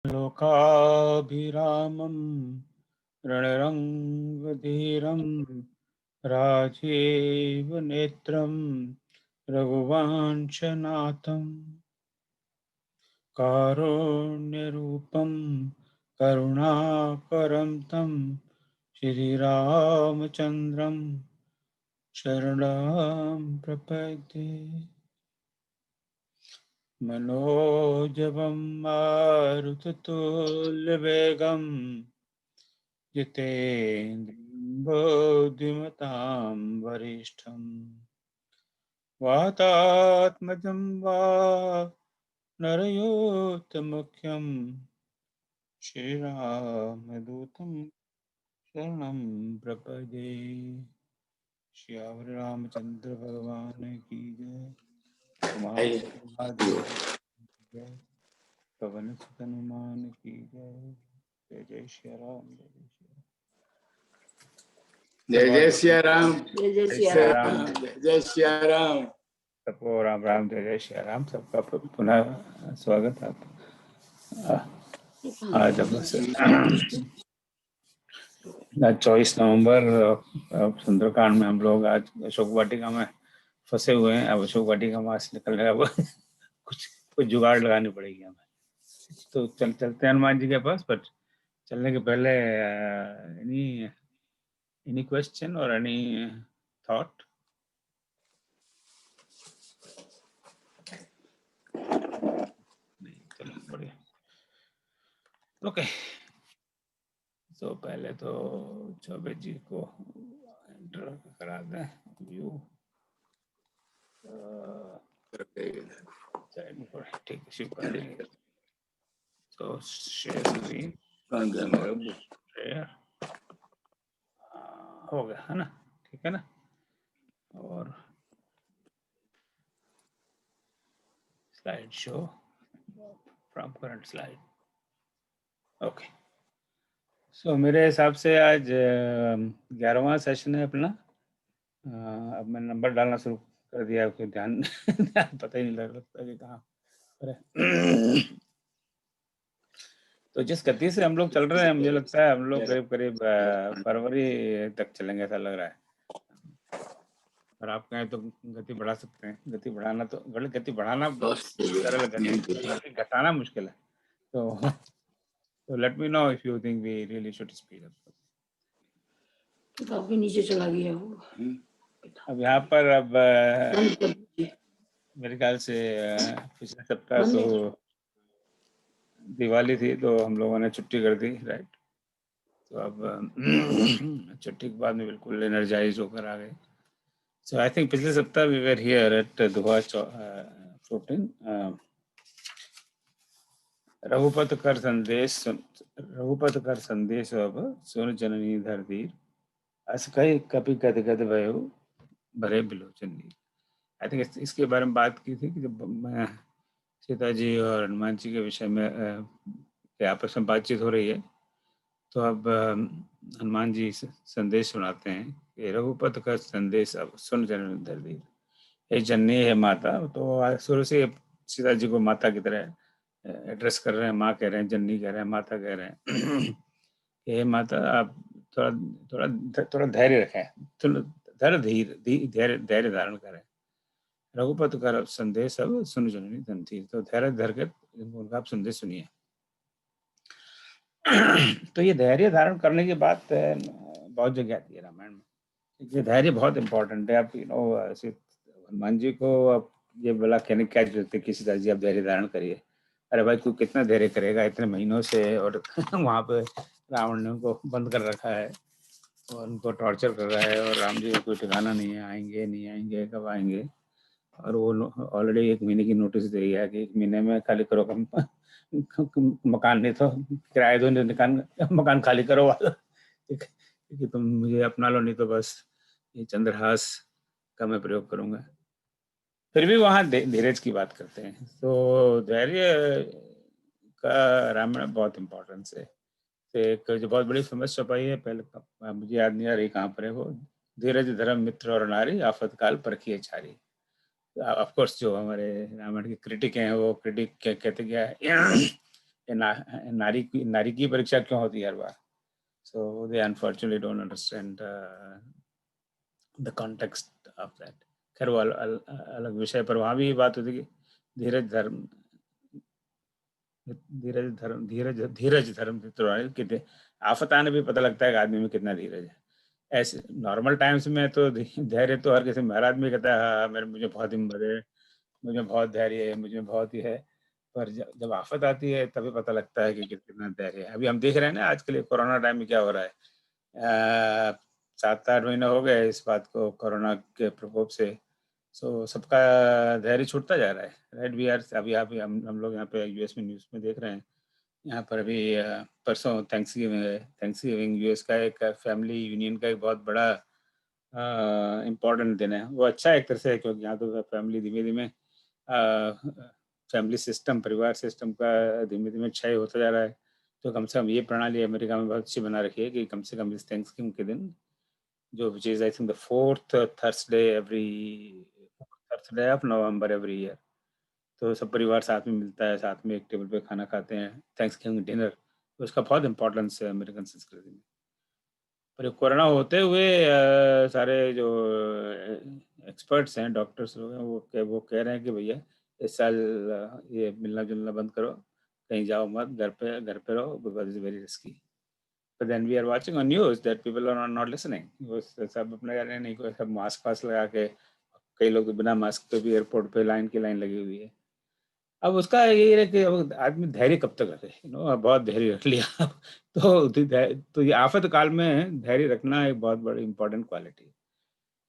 लोकाभिरामं रणरङ्गधीरं राजीव नेत्रं रघुवंशनाथं कारुण्यरूपं करुणाकरं तं श्रीरामचन्द्रं शरणं प्रपद्ये। मनोजवं मारुततुल्यवेगं जितेन्द्रियं बुद्धिमतां वरिष्ठं वातात्मजं वा नरयोत्तमुख्यं श्रीरामदूतं शरणं प्रपदे। श्री रामचंद्र भगवान की जय। महादेव जय। पवन सुत हनुमान की जय। जय जय श्री राम। जय जय श्री राम। जय जय श्री राम। जय जय श्री राम। सबको राम राम जय जय श्री राम। सबका पुनः स्वागत है। आज 24 नवंबर सुंदरकांड में हम लोग आज अशोक वाटिका में फंसे हुए हैं। अब अशोक वाटिका वहां से निकलने का कुछ जुगाड़ लगानी पड़ेगी हमें। तो चलते हैं हनुमान जी के पास। पर चलने के पहले एनी क्वेश्चन और एनी थॉट? चलो बढ़िया। ओके, तो पहले तो चौबे जी को एंटर करा दें। व्यू ठीक है, शिव कर देंगे। तो शेयर स्क्रीन हो गया है ना? ठीक है ना? और slide show from current slide. Okay, so मेरे हिसाब से आज 11वां सेशन है अपना। अब मैंने नंबर डालना शुरू कर दिया, कोई ध्यान पता ही नहीं लगता कि कहाँ पर है। तो जिस गति से हम लोग चल रहे हैं, मुझे लगता है हम लोग करीब फरवरी तक चलेंगे, ऐसा लग रहा है। और आप कहें तो गति बढ़ा सकते हैं। गति बढ़ाना तो गति बढ़ाना सरल है, गति घटाना मुश्किल है। तो let me know if you think we really should speed up. किताब के नीचे चला गया वो। अब यहाँ पर मेरे ख्याल से पिछले सप्ताह तो दिवाली थी, तो हम लोगों ने छुट्टी कर दी, राइट? तो अब छुट्टी के बाद में बिल्कुल एनर्जाइज होकर आ गए। So I think पिछले सप्ताह we were here at दुहा 14. रघुपत कर संदेश अब सुन जननी धरधीर, अस कही कपि गद गद भयो भरे बिलोचन नीर। आई थिंक इसके बारे में बात की थी कि जब सीता जी और हनुमान जी के विषय में आपस में बातचीत हो रही है, तो अब हनुमान जी संदेश सुनाते हैं कि रघुपत का संदेश अब सुन जननी धरधीर, हे जननी है माता। तो शुरू से सीता जी को माता की तरह एड्रेस कर रहे हैं, माँ कह रहे हैं, जननी कह रहे हैं, माता कह रहे हैं। हे माता, आप थोड़ा धैर्य रखें, धैर्य धारण करें। रघुपत का संदेश अब सुन जननी धरधीर, तो धैर्य धर कर उनका आप संदेश सुनिए। तो ये धैर्य धारण करने की बात बहुत जगह आती है रामायण में। ये धैर्य बहुत इम्पोर्टेंट है। आप हनुमान जी को आप ये बोला कहने क्या जरूरत है, किसी तरह जी आप धैर्य धारण करिए। अरे भाई, तू कितना धैर्य करेगा इतने महीनों से, और वहां पे रावण ने उनको बंद कर रखा है और उनको टॉर्चर कर रहा है, और राम जी का कोई ठिकाना नहीं है, आएंगे नहीं आएंगे, कब आएंगे। और वो ऑलरेडी 1 महीने की नोटिस दे दिया है कि 1 महीने में खाली करो मकान, नहीं तो किराए दो, मकान खाली करो वाला कि तुम मुझे अपना लो, नहीं तो बस ये चंद्रहास का मैं प्रयोग करूंगा। फिर भी वहाँ धीरज की बात करते हैं। तो धैर्य का रामायण बहुत इम्पोर्टेंस है। एक जो बहुत बड़ी फेमस छपाई है, पहले मुझे याद नहीं आ रही कहाँ पर है वो, धीरज धर्म मित्र और नारी, आफत काल परखिए छारी। ऑफ कोर्स जो हमारे रामायण के क्रिटिक हैं वो क्रिटिक कहते क्या है नारी की परीक्षा क्यों होती है हर बार? So they unfortunately don't understand the context of that. खैर वो अलग विषय पर वहाँ भी बात होती है कि धीरज धर्म धीरज धर्म कितने आफत आने भी पता लगता है कि आदमी में कितना धीरज है। ऐसे नॉर्मल टाइम्स में तो धैर्य तो हर किसी हर आदमी कहता है हाँ मेरे मुझे बहुत हिम्मत है, मुझे बहुत धैर्य है, मुझे बहुत ही है। पर जब आफत आती है तभी पता लगता है कि कितना धैर्य है। अभी हम देख रहे हैं ना आजकल कोरोना टाइम में क्या हो रहा है। 7-8 महीने हो गए इस बात को, कोरोना के प्रकोप से। सो सबका धैर्य छूटता जा रहा है, राइट? वी आर अभी हम लोग यहाँ पे यूएस में न्यूज़ में देख रहे हैं। यहाँ पर अभी परसों थैंक्सगिविंग है। थैंक्सगिविंग यूएस का एक फैमिली यूनियन का एक बहुत बड़ा इम्पोर्टेंट दिन है। वो अच्छा एक तरह से, क्योंकि यहाँ तो फैमिली धीमे-धीमे फैमिली सिस्टम, परिवार सिस्टम का धीमे-धीमे क्षय होता जा रहा है। तो कम से कम ये प्रणाली अमेरिका में बहुत अच्छी बना रखी है कि कम से कम इस थैंक्सगिविंग के दिन, जो which is I think the 4th Thursday of November every year, तो सब परिवार साथ में मिलता है, साथ में एक टेबल पे खाना खाते हैं, थैंक्सगिविंग डिनर। तो उसका बहुत इम्पोर्टेंस है अमेरिकन संस्कृति में। पर ये कोरोना होते हुए सारे जो एक्सपर्ट्स हैं, डॉक्टर्स लोग हैं, वो कह रहे हैं कि भैया इस साल ये मिलना-जुलना बंद करो, कहीं जाओ मत, घर पे रहो, because it's very risky. But then we are watching on news that people are not listening. वो सब अपना कह रहे हैं, नहीं कोई सब मास्क वास्क लगा के, कई लोग तो बिना मास्क के भी एयरपोर्ट पे लाइन की लाइन लगी हुई है। अब उसका यही है कि अब आदमी धैर्य कब तक रखे, अब बहुत धैर्य रख लिया अब तो ये आफत काल में धैर्य रखना एक बहुत बड़ी इम्पोर्टेंट क्वालिटी है।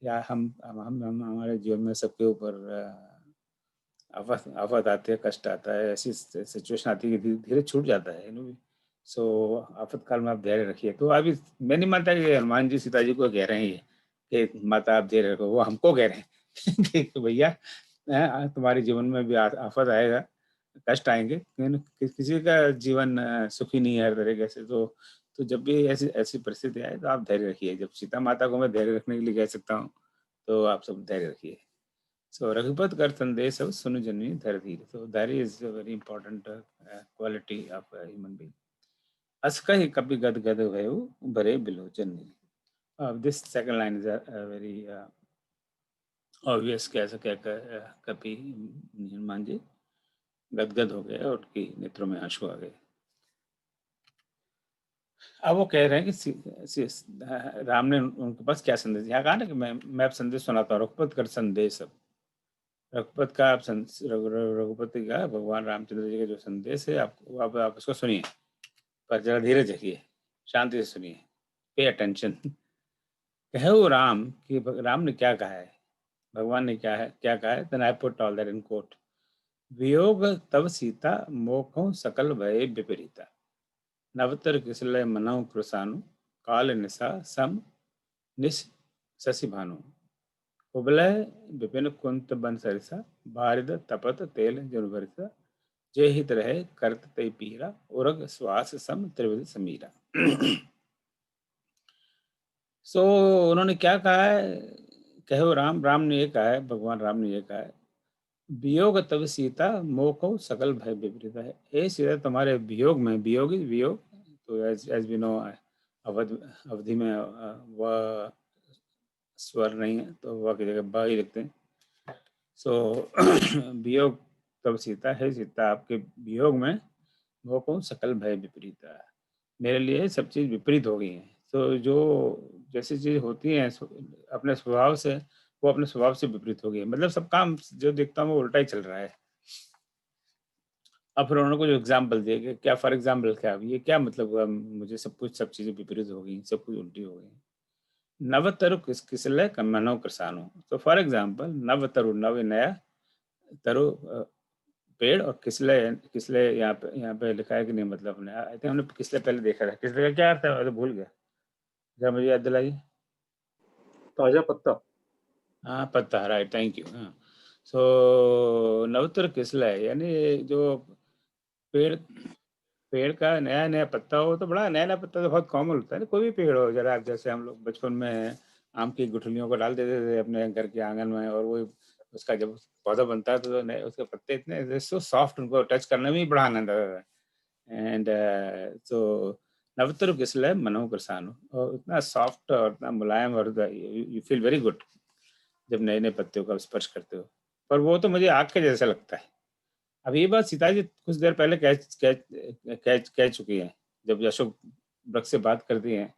या हम हमारे जीवन में सबके ऊपर आफत आफत आती है, कष्ट आता है, ऐसी सिचुएशन आती है कि धीरे छूट जाता है, सो आफत काल में आप धैर्य रखिए। तो अभी मैं नहीं मानता कि हनुमान जी सीता जी को कह रहे हैं ये कि माता आप धैर्य रखो, वो हमको कह रहे हैं कि भैया तुम्हारे जीवन में भी आफत आएगा, कष्ट आएंगे, लेकिन किसी का जीवन सुखी नहीं है हर तरीके से। तो जब भी ऐसी ऐसी परिस्थिति आए तो आप धैर्य रखिए। जब सीता माता को मैं धैर्य रखने के लिए कह सकता हूँ, तो आप सब धैर्य रखिए। सो रघुपत कर संदेश सब सुन जन्मी धैर्य धीर। सो धैर्य is a very important quality of human being. अस कहि कपि गद गद भयउ भरे बिलोचन नहीं। This second line is very obvious. कैसे क्या कपि हनुमान जी गदगद हो गए और उनकी नेत्रों में आंसू आ गए। अब वो कह रहे हैं कि राम ने उनके पास क्या संदेश, यहाँ कहा ना कि मैं अब संदेश सुनाता हूँ, रघुपत कर संदेश। अब रघुपत का आप रघुपति का भगवान रामचंद्र जी का जो संदेश है, आप उसको सुनिए, पर जरा धीरज रखिए, शांति से सुनिए, पे अटेंशन। कहो राम कि राम ने क्या कहा है, भगवान ने क्या कहा है। Then I put all that in quote. वियोग तब सीता मोखों सकल भय विपरीता, नवतर किसलय मनौ कृसानु, काल निशा सम निश शशि भानु, उबलय विपिन कुंत बन सरिसा, बारिद तपत तेल जन भरिसा, जे हित रहे करत तय पीरा, उरग श्वास सम त्रिविध समीरा। सो उन्होंने क्या कहा है, कहो राम, राम ने ये कहा है, भगवान राम ने ये कहा है, वियोग तब सीता मोको सकल भय विपरीत है। हे सीता तुम्हारे वियोग में, वियोग तो एज वी नो अवध अवधि में वह स्वर नहीं है, तो वह की जगह ब ही लिखते हैं। सो वियोग तब सीता, है सीता आपके वियोग में मोको सकल भय विपरीत है, मेरे लिए सब चीज़ विपरीत हो गई है। तो जो जैसी चीज़ होती है अपने स्वभाव से, वो अपने स्वभाव से विपरीत हो गई है। मतलब सब काम जो देखता हूँ वो उल्टा ही चल रहा है। अब फिर उन्होंने कुछ एग्जाम्पल दिए कि क्या, फॉर एग्जाम्पल क्या, ये क्या मतलब हुआ, मुझे सब चीज़ें विपरीत हो गई, सब कुछ उल्टी हो गई। नव तरु किसलय मनो कृसानो। तो फॉर एग्जाम्पल नव तरु, नव नया, तरु पेड़, और किसलय, किसलय यहाँ पे लिखा है कि नहीं, मतलब हमने आई थिंक हमने किसलय पहले देखा था। किसलय का क्या अर्थ है, मैं तो भूल गया, जरा मुझे याद दिलाइए। ताजा पत्ता। हाँ पत्ता, राइट, थैंक यू। हाँ, सो नवतर किसलय यानी जो पेड़ पेड़ का नया नया पत्ता हो, तो बड़ा नया नया पत्ता तो बहुत कॉमन होता है ना, कोई भी पेड़ हो। जरा आप जैसे हम लोग बचपन में आम की गुठलियों को डाल देते थे अपने घर के आंगन में, और वो उसका जब पौधा बनता है तो उसके पत्ते इतने सो सॉफ्ट, उनको टच करने में ही बड़ा आनंद आता था। एंड तो नवतर किसले मनो कृसानु, और इतना सॉफ्ट और इतना मुलायम, और यू फील वेरी गुड जब नए नए पत्तियों का स्पर्श करते हो। पर वो तो मुझे आग के जैसा लगता है। अब ये बात सीता जी कुछ देर पहले कह चुकी हैं, जब अशोक वृक्ष से बात करती हैं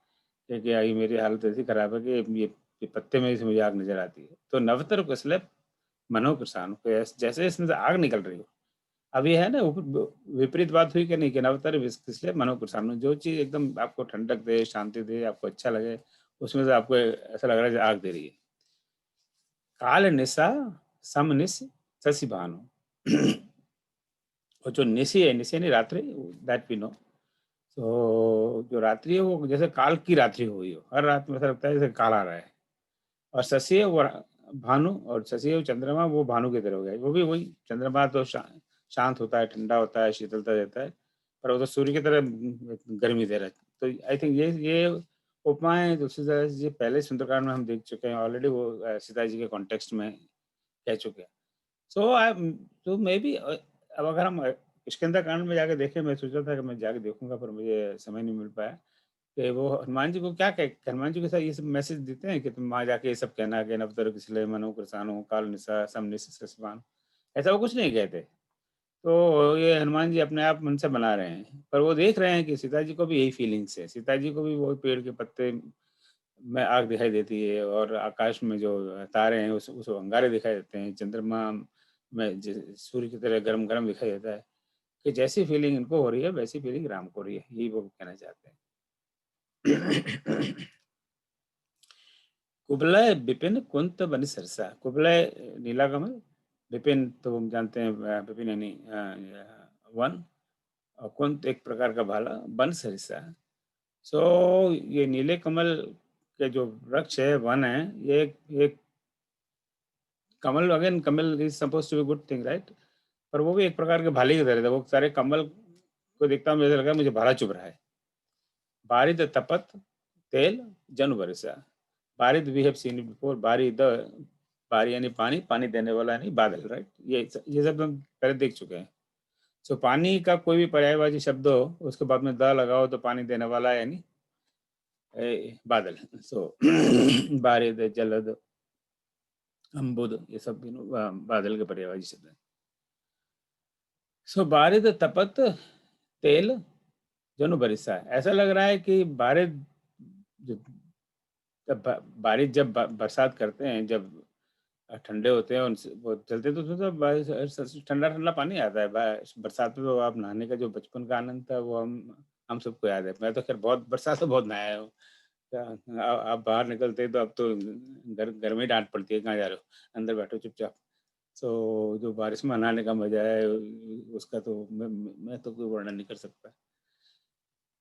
कि आई मेरी हालत ऐसी खराब है कि ये पत्ते में से मुझे आग नजर आती है। तो नवतर कुशल मनो कृषाण, जैसे इसमें से आग निकल रही हो। अब ये है ना, विपरीत बात हुई कि नहीं, कि नवतर इसलिए मनो कृषाण, जो चीज एकदम आपको ठंडक दे, शांति दे, आपको अच्छा लगे, उसमें से आपको ऐसा लग रहा है आग दे रही है। काल निशा सम निश शशि भानु, और जो निशी है, निशी यानी रात्रि, दैट वी नो। तो जो रात्रि है वो जैसे काल की रात्रि हुई हो, हर रात में ऐसा लगता है जैसे काल आ रहा है। और शशि है वो भानु, और शशि है चंद्रमा, वो भानु की तरह हो गया। वो भी वही, चंद्रमा तो शांत होता है, ठंडा होता है, शीतलता देता है, पर वो तो सूर्य की तरह गर्मी दे रहा है। तो आई थिंक ये उपमाएं तुलसीदास जी पहले सुंदरकांड में हम देख चुके हैं ऑलरेडी, वो सीता जी के कॉन्टेक्स्ट में कह चुके हैं। तो मे बी अब अगर हम किष्किंधा कांड में जाके देखें, मैं सोचा था कि मैं जाके देखूंगा, पर मुझे समय नहीं मिल पाया, कि वो हनुमान जी को क्या कह, हनुमान जी के साथ ये सब मैसेज देते हैं कि तुम वहां जाके ये सब कहना कि नवतर किसले मनो कृसानो काल निशा सम निश सस्मान, ऐसा वो कुछ नहीं कहते। तो ये हनुमान जी अपने आप मन से बना रहे हैं, पर वो देख रहे हैं कि सीता जी को भी यही फीलिंग्स है। सीता जी को भी वो पेड़ के पत्ते में आग दिखाई देती है, और आकाश में जो तारे हैं उस अंगारे दिखाई देते हैं, चंद्रमा में सूर्य की तरह गरम गरम दिखाई देता है। कि जैसी फीलिंग इनको हो रही है वैसी फीलिंग राम को हो रही है, यही वो कहना चाहते हैं। कुबलय विपिन कुंत बनि सरसा, कुबलय नीला कमल, विपिन तो हम जानते हैं विपिन यानी वन, और कुंत एक प्रकार का भाला, बन सरिसा। सो ये नीले कमल के जो वृक्ष है, वन है, ये एक कमल, अगेन कमल is suppose to be good thing, right, पर वो भी एक प्रकार के भाले की तरह था। वो सारे कमल को देखता हूँ, मुझे लगा मुझे भाला चुभ रहा है। बारिद तपत तेल जन वर्षा, बारिद वी हैव सीन बिफोर, बारी यानी पानी, पानी देने वाला यानी बादल, राइट, ये सब हम पहले देख चुके हैं। सो पानी का कोई भी पर्यायवाची शब्द हो, उसके बाद में द लगाओ तो पानी देने वाला यानी बादल। सो बारिद, जलद, अम्बुद, ये सब बादल के पर्यायवाची शब्द है। सो बारिद तपत तेल जनु बरिसा, ऐसा लग रहा है कि बारिद बारिश जब बरसात करते हैं, जब ठंडे होते हैं उनसे वो चलते, तो उसमें ठंडा ठंडा पानी आता है। बरसात में तो आप नहाने का जो बचपन का आनंद था वो हम सबको याद है। मैं तो खैर बहुत बरसात से बहुत नहाया हूँ। आप बाहर निकलते तो अब तो घर में डांट पड़ती है, कहाँ जा रहे हो, अंदर बैठो चुपचाप। तो जो बारिश में नहाने का मजा है उसका तो मैं तो कोई वर्णन नहीं कर सकता।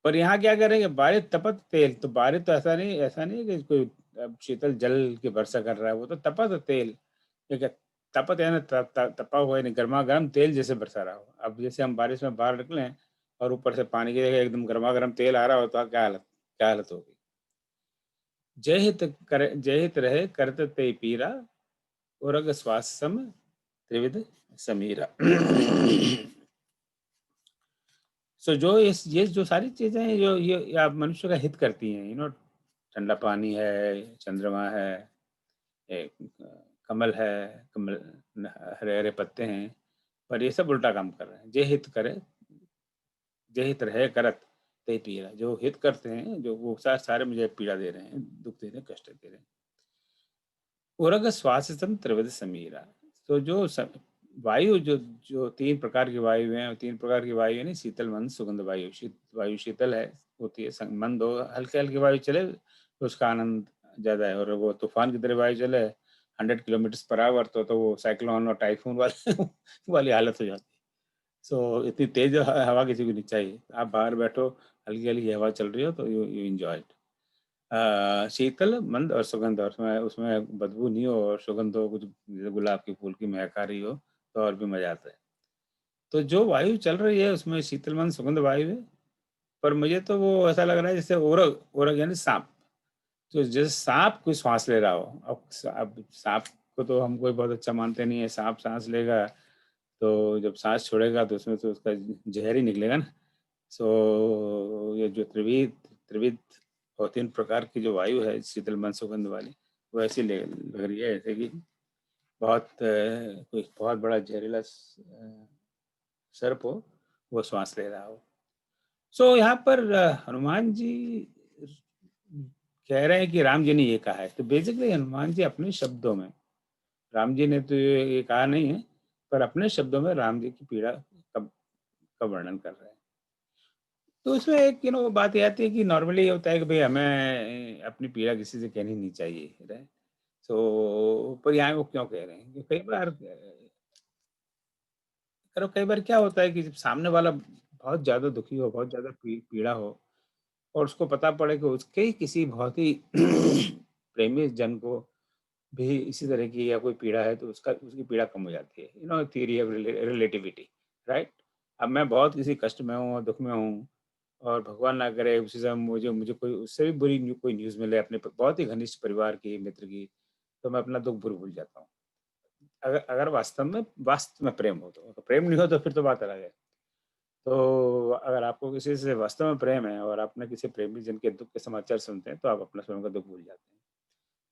पर यहाँ क्या करेंगे, बारिश तपत तेल, तो बारिश तो ऐसा नहीं कि कोई शीतल जल की वर्षा कर रहा है, वो तो तपत तेल, ठीक है, तपत है ना, तपा हुआ है, गर्मा गर्म तेल जैसे बरसा रहा हो। अब जैसे हम बारिश में बाहर निकले और ऊपर से पानी की जगह एकदम गर्मा गर्म तेल आ रहा हो, तो क्या हालत होगी। जय हित रहे करत ते पीरा, उरग स्वासम त्रिविध समीरा। सो ये जो सारी चीजें हैं जो ये आप मनुष्य का हित करती हैं, ठंडा पानी है, चंद्रमा है, एक कमल है, कमल हरे हरे पत्ते हैं, पर ये सब उल्टा काम कर रहे हैं। जे हित रहे करत ते पीड़ा, जो हित करते हैं, जो वो सारे मुझे पीड़ा दे रहे हैं, दुख दे रहे हैं, कष्ट दे रहे हैं। उरग स्वास्थ्यम त्रिविध समीरा, तो जो वायु जो तीन प्रकार की वायु हैं, तीन प्रकार की वायु नहीं, शीतल मंद सुगंध वायु। वायु शीतल है होती है, मंद हो हल्के हल्के वायु चले तो उसका आनंद ज्यादा है, और वो तूफान की तरह वायु चले 100 किलोमीटर पर आवर तो वो साइक्लोन और टाइफून वाली हालत हो जाती है। सो इतनी तेज हवा किसी को नहीं चाहिए। आप बाहर बैठो, हल्की हल्की हवा चल रही हो तो यू एंजॉय इट। शीतल मंद और सुगंध, और उसमें बदबू नहीं हो और सुगंध हो, कुछ गुलाब के फूल की महक आ रही हो, तो और भी मजा आता है। तो जो वायु चल रही है उसमें शीतल मंद सुगंध वायु है, पर मुझे तो वो ऐसा लग रहा है जैसे ओरग, ओरग यानी सांप, तो जैसे सांप कोई श्वास ले रहा हो। अब सांप को तो हम कोई बहुत अच्छा मानते नहीं है। सांप सांस लेगा तो जब सांस छोड़ेगा तो उसमें तो उसका जहर ही निकलेगा ना। सो ये जो त्रिविध त्रिविध और 3 प्रकार की जो वायु है शीतल मन सुगंध वाली, वो ऐसी लग रही है जैसे कि कोई बहुत बड़ा जहरीला सर्प हो, वो श्वास ले रहा हो। सो यहाँ पर हनुमान जी कह रहे हैं कि राम जी ने ये कहा है, तो बेसिकली हनुमान जी अपने शब्दों में, राम जी ने तो ये कहा नहीं है, पर अपने शब्दों में राम जी की पीड़ा का वर्णन कर रहे हैं। तो इसमें एक बात ये आती है कि नॉर्मली ये होता है कि भाई हमें अपनी पीड़ा किसी से कहनी नहीं चाहिए, राइट? सो पर यहाँ वो क्यों कह रहे हैं कि कई बार क्या होता है कि जब सामने वाला बहुत ज्यादा दुखी हो, बहुत ज्यादा पीड़ा हो, और उसको पता पड़े कि उसके ही किसी बहुत ही प्रेमी जन को भी इसी तरह की या कोई पीड़ा है, तो उसकी पीड़ा कम हो जाती है। Theory of relativity, right? अब मैं बहुत किसी कष्ट में हूँ, दुख में हूँ, और भगवान ना करे उसी समय मुझे मुझे कोई उससे भी बुरी कोई न्यूज़ मिले अपने बहुत ही घनिष्ठ परिवार की, मित्र की, तो मैं अपना दुख भूल जाता हूँ। अगर अगर वास्तव में प्रेम हो, तो अगर प्रेम नहीं हो तो फिर तो बात अलग है। तो अगर आपको किसी से वास्तव में प्रेम है और आपने किसी प्रेमी जन के दुख के समाचार सुनते हैं, तो आप अपना स्वयं का दुख भूल जाते हैं,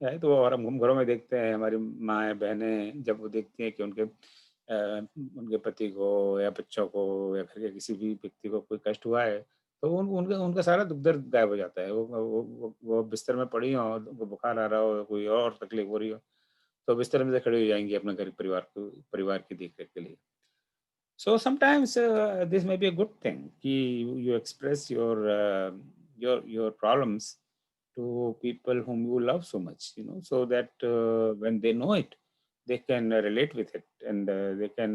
राइट? तो और हम घरों में देखते हैं, हमारी माएँ बहनें जब वो देखती हैं कि उनके पति को या बच्चों को या घर के किसी भी व्यक्ति को कोई कष्ट हुआ है, तो उनका उनका सारा दुख दर्द गायब हो जाता है। वो बिस्तर में पड़ी हों और उनको बुखार आ रहा हो, कोई और तकलीफ हो रही हो, तो बिस्तर में से खड़ी हो जाएंगी अपने घर परिवार की देख रेख के लिए। So sometimes this may be a good thing कि you express your problems to people whom you love so much, so that when they know it, they can relate with it, and they can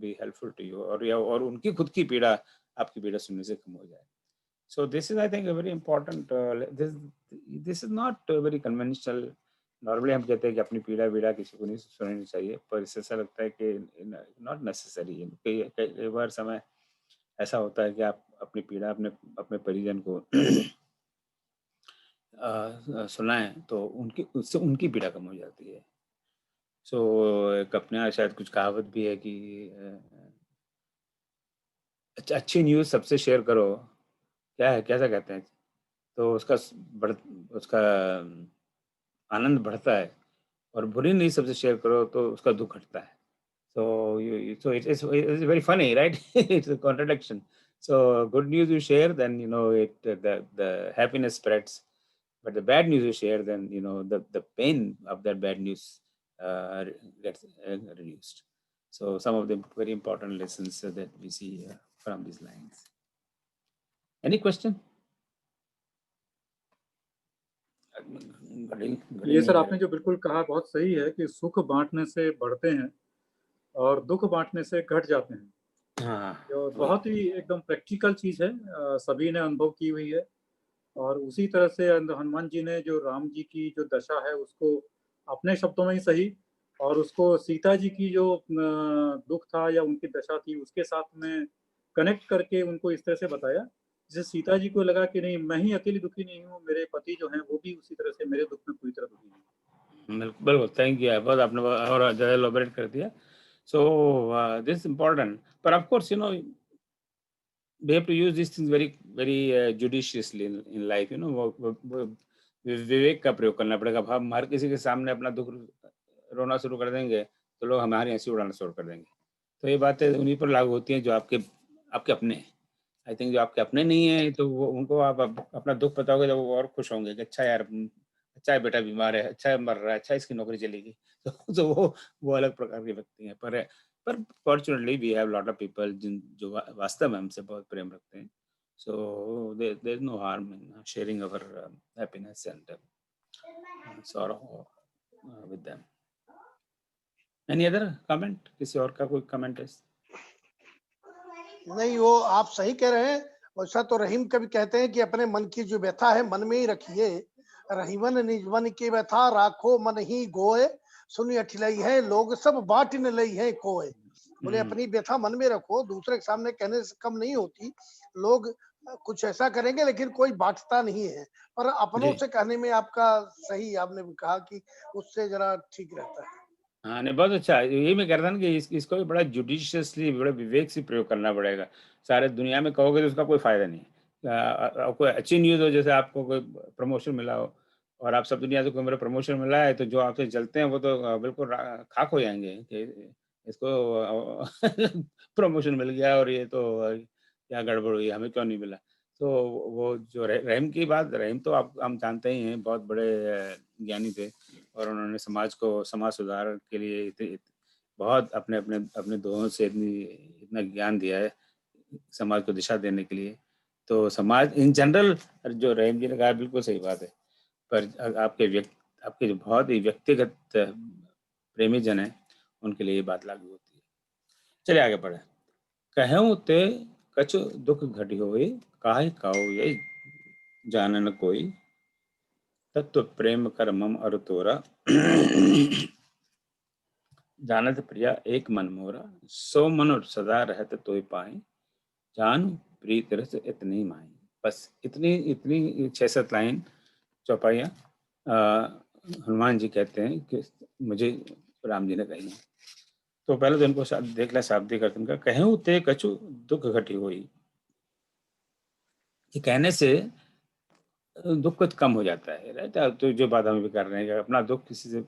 be helpful to you, और उनकी खुद की पीड़ा आपकी पीड़ा सुनने से कम हो जाए. So this is, I think, a very important. This is not very conventional. Normally हम कहते हैं कि अपनी पीड़ा वीड़ा किसी को नहीं सुननी चाहिए, पर इससे ऐसा लगता है कि नॉट नेसेसरी। कई कई बार समय ऐसा होता है कि आप अपनी पीड़ा अपने अपने परिजन को सुनाएं, तो उससे उनकी पीड़ा कम हो जाती है। सो एक अपने यहाँ शायद कुछ कहावत भी है कि अच्छी न्यूज़ सबसे शेयर करो, क्या है, कैसा कहते हैं, तो उसका आनंद बढ़ता है, और बुरी न्यूज़ सबसे शेयर करो तो उसका दुख घटता है. So it's very funny, right? It's a contradiction. So good news you share, then the happiness spreads. But the bad news you share, then the pain of that bad news gets reduced. So some of the very important lessons that we see from these lines. Any question? ये sir आपने जो बिल्कुल कहा बहुत सही है कि सुख बांटने से बढ़ते हैं और दुख बांटने से घट जाते हैं। हाँ, जो बहुत ही एकदम प्रैक्टिकल चीज है, सभी ने अनुभव की हुई है। और उसी तरह से हनुमान जी ने जो राम जी की जो दशा है उसको अपने शब्दों में ही सही, और उसको सीता जी की जो दुख था या उनकी दशा थी उसके साथ में कनेक्ट करके उनको इस तरह से बताया, जिससे सीता जी को लगा कि नहीं, मैं ही अकेली दुखी नहीं हूँ, मेरे पति जो हैं वो भी उसी तरह से मेरे दुख में पूरी तरह दुखी हैं। बिल्कुल, थैंक यू, बहुत आपने और ज़्यादा एलॉबरेट कर दिया. So this is important, but of course, we have to use these things very, very judiciously in life. विवेक का प्रयोग करना पड़ेगा. अब हम हर किसी के सामने अपना दुख रोना शुरू कर देंगे, तो लोग हमारी हंसी उड़ाना शुरू कर देंगे. तो ये बातें उन्हीं पर लागू होती हैं जो आपके अपने हैं. आई थिंक जो आपके अपने नहीं है, तो वो उनको आप अपना दुख बताओगे तो वो और खुश होंगे कि अच्छा यार, अच्छा है बेटा बीमार है, अच्छा है मर रहा है, अच्छा इसकी नौकरी चलेगी. तो वो अलग प्रकार के व्यक्ति हैं. पर fortunately we have lot of people जो वास्तव में हमसे बहुत प्रेम रखते हैं. So there is no harm in sharing our happiness and sorrow with them. Any other comment? किसी और का कोई कमेंट है? नहीं, वो आप सही कह रहे हैं. वैसा तो रहीम कभी कहते हैं कि अपने मन की जो व्यथा है मन में ही रखिए, रहीमन निज मन की व्यथा राखो मन ही गोए, सुनी अठिलई है लोग सब बांट न लई है कोय. बोले अपनी व्यथा मन में रखो, दूसरे के सामने कहने से कम नहीं होती. लोग कुछ ऐसा करेंगे लेकिन कोई बांटता नहीं है, पर अपनों से कहने में आपका सही, आपने कहा कि उससे जरा ठीक रहता है. हाँ नहीं बहुत अच्छा है। यही मैं कह रहा था ना कि इसको भी बड़ा जुडिशियसली बड़े विवेक से प्रयोग करना पड़ेगा। सारे दुनिया में कहोगे तो उसका कोई फायदा नहीं है। कोई अच्छी न्यूज़ हो, जैसे आपको कोई प्रमोशन मिला हो और आप सब दुनिया से कोई मेरा प्रमोशन मिला है, तो जो आपसे जलते हैं वो तो बिल्कुल खाक हो जाएंगे कि इसको प्रमोशन मिल गया और ये तो क्या गड़बड़ हुई, हमें क्यों नहीं मिला। तो वो जो रहीम की बात, रहीम तो आप हम जानते ही हैं, बहुत बड़े ज्ञानी थे और उन्होंने समाज सुधार के लिए बहुत अपने अपने अपने दोहों से इतना ज्ञान दिया है समाज को दिशा देने के लिए। तो समाज इन जनरल, जो रहीम जी ने कहा बिल्कुल सही बात है, पर आपके जो बहुत ही व्यक्तिगत प्रेमी जन है उनके लिए ये बात लागू होती है। चलिए आगे बढ़े। कहूँ ते कछु दुख घटी होई, काहे काऊ ये जान न कोई, तत्व प्रेम कर मम अरु तोरा, जानत प्रिया एक मन मोरा, सो मनुर सदा रहत तोय पाए, जान प्रीत रस इतनी माई। बस इतनी इतनी 6-7 लाइन चौपाइयाँ हनुमान जी कहते हैं कि मुझे राम जी ने कही है। तो पहले तो इनको देख लें शाब्दिक अर्थ इनका। कहूँ ते कछु दुख घटी होई, ये कहने से दुख कुछ कम हो जाता है, राइट। तो जो बात हम भी कर रहे हैं कि अपना दुख किसी से,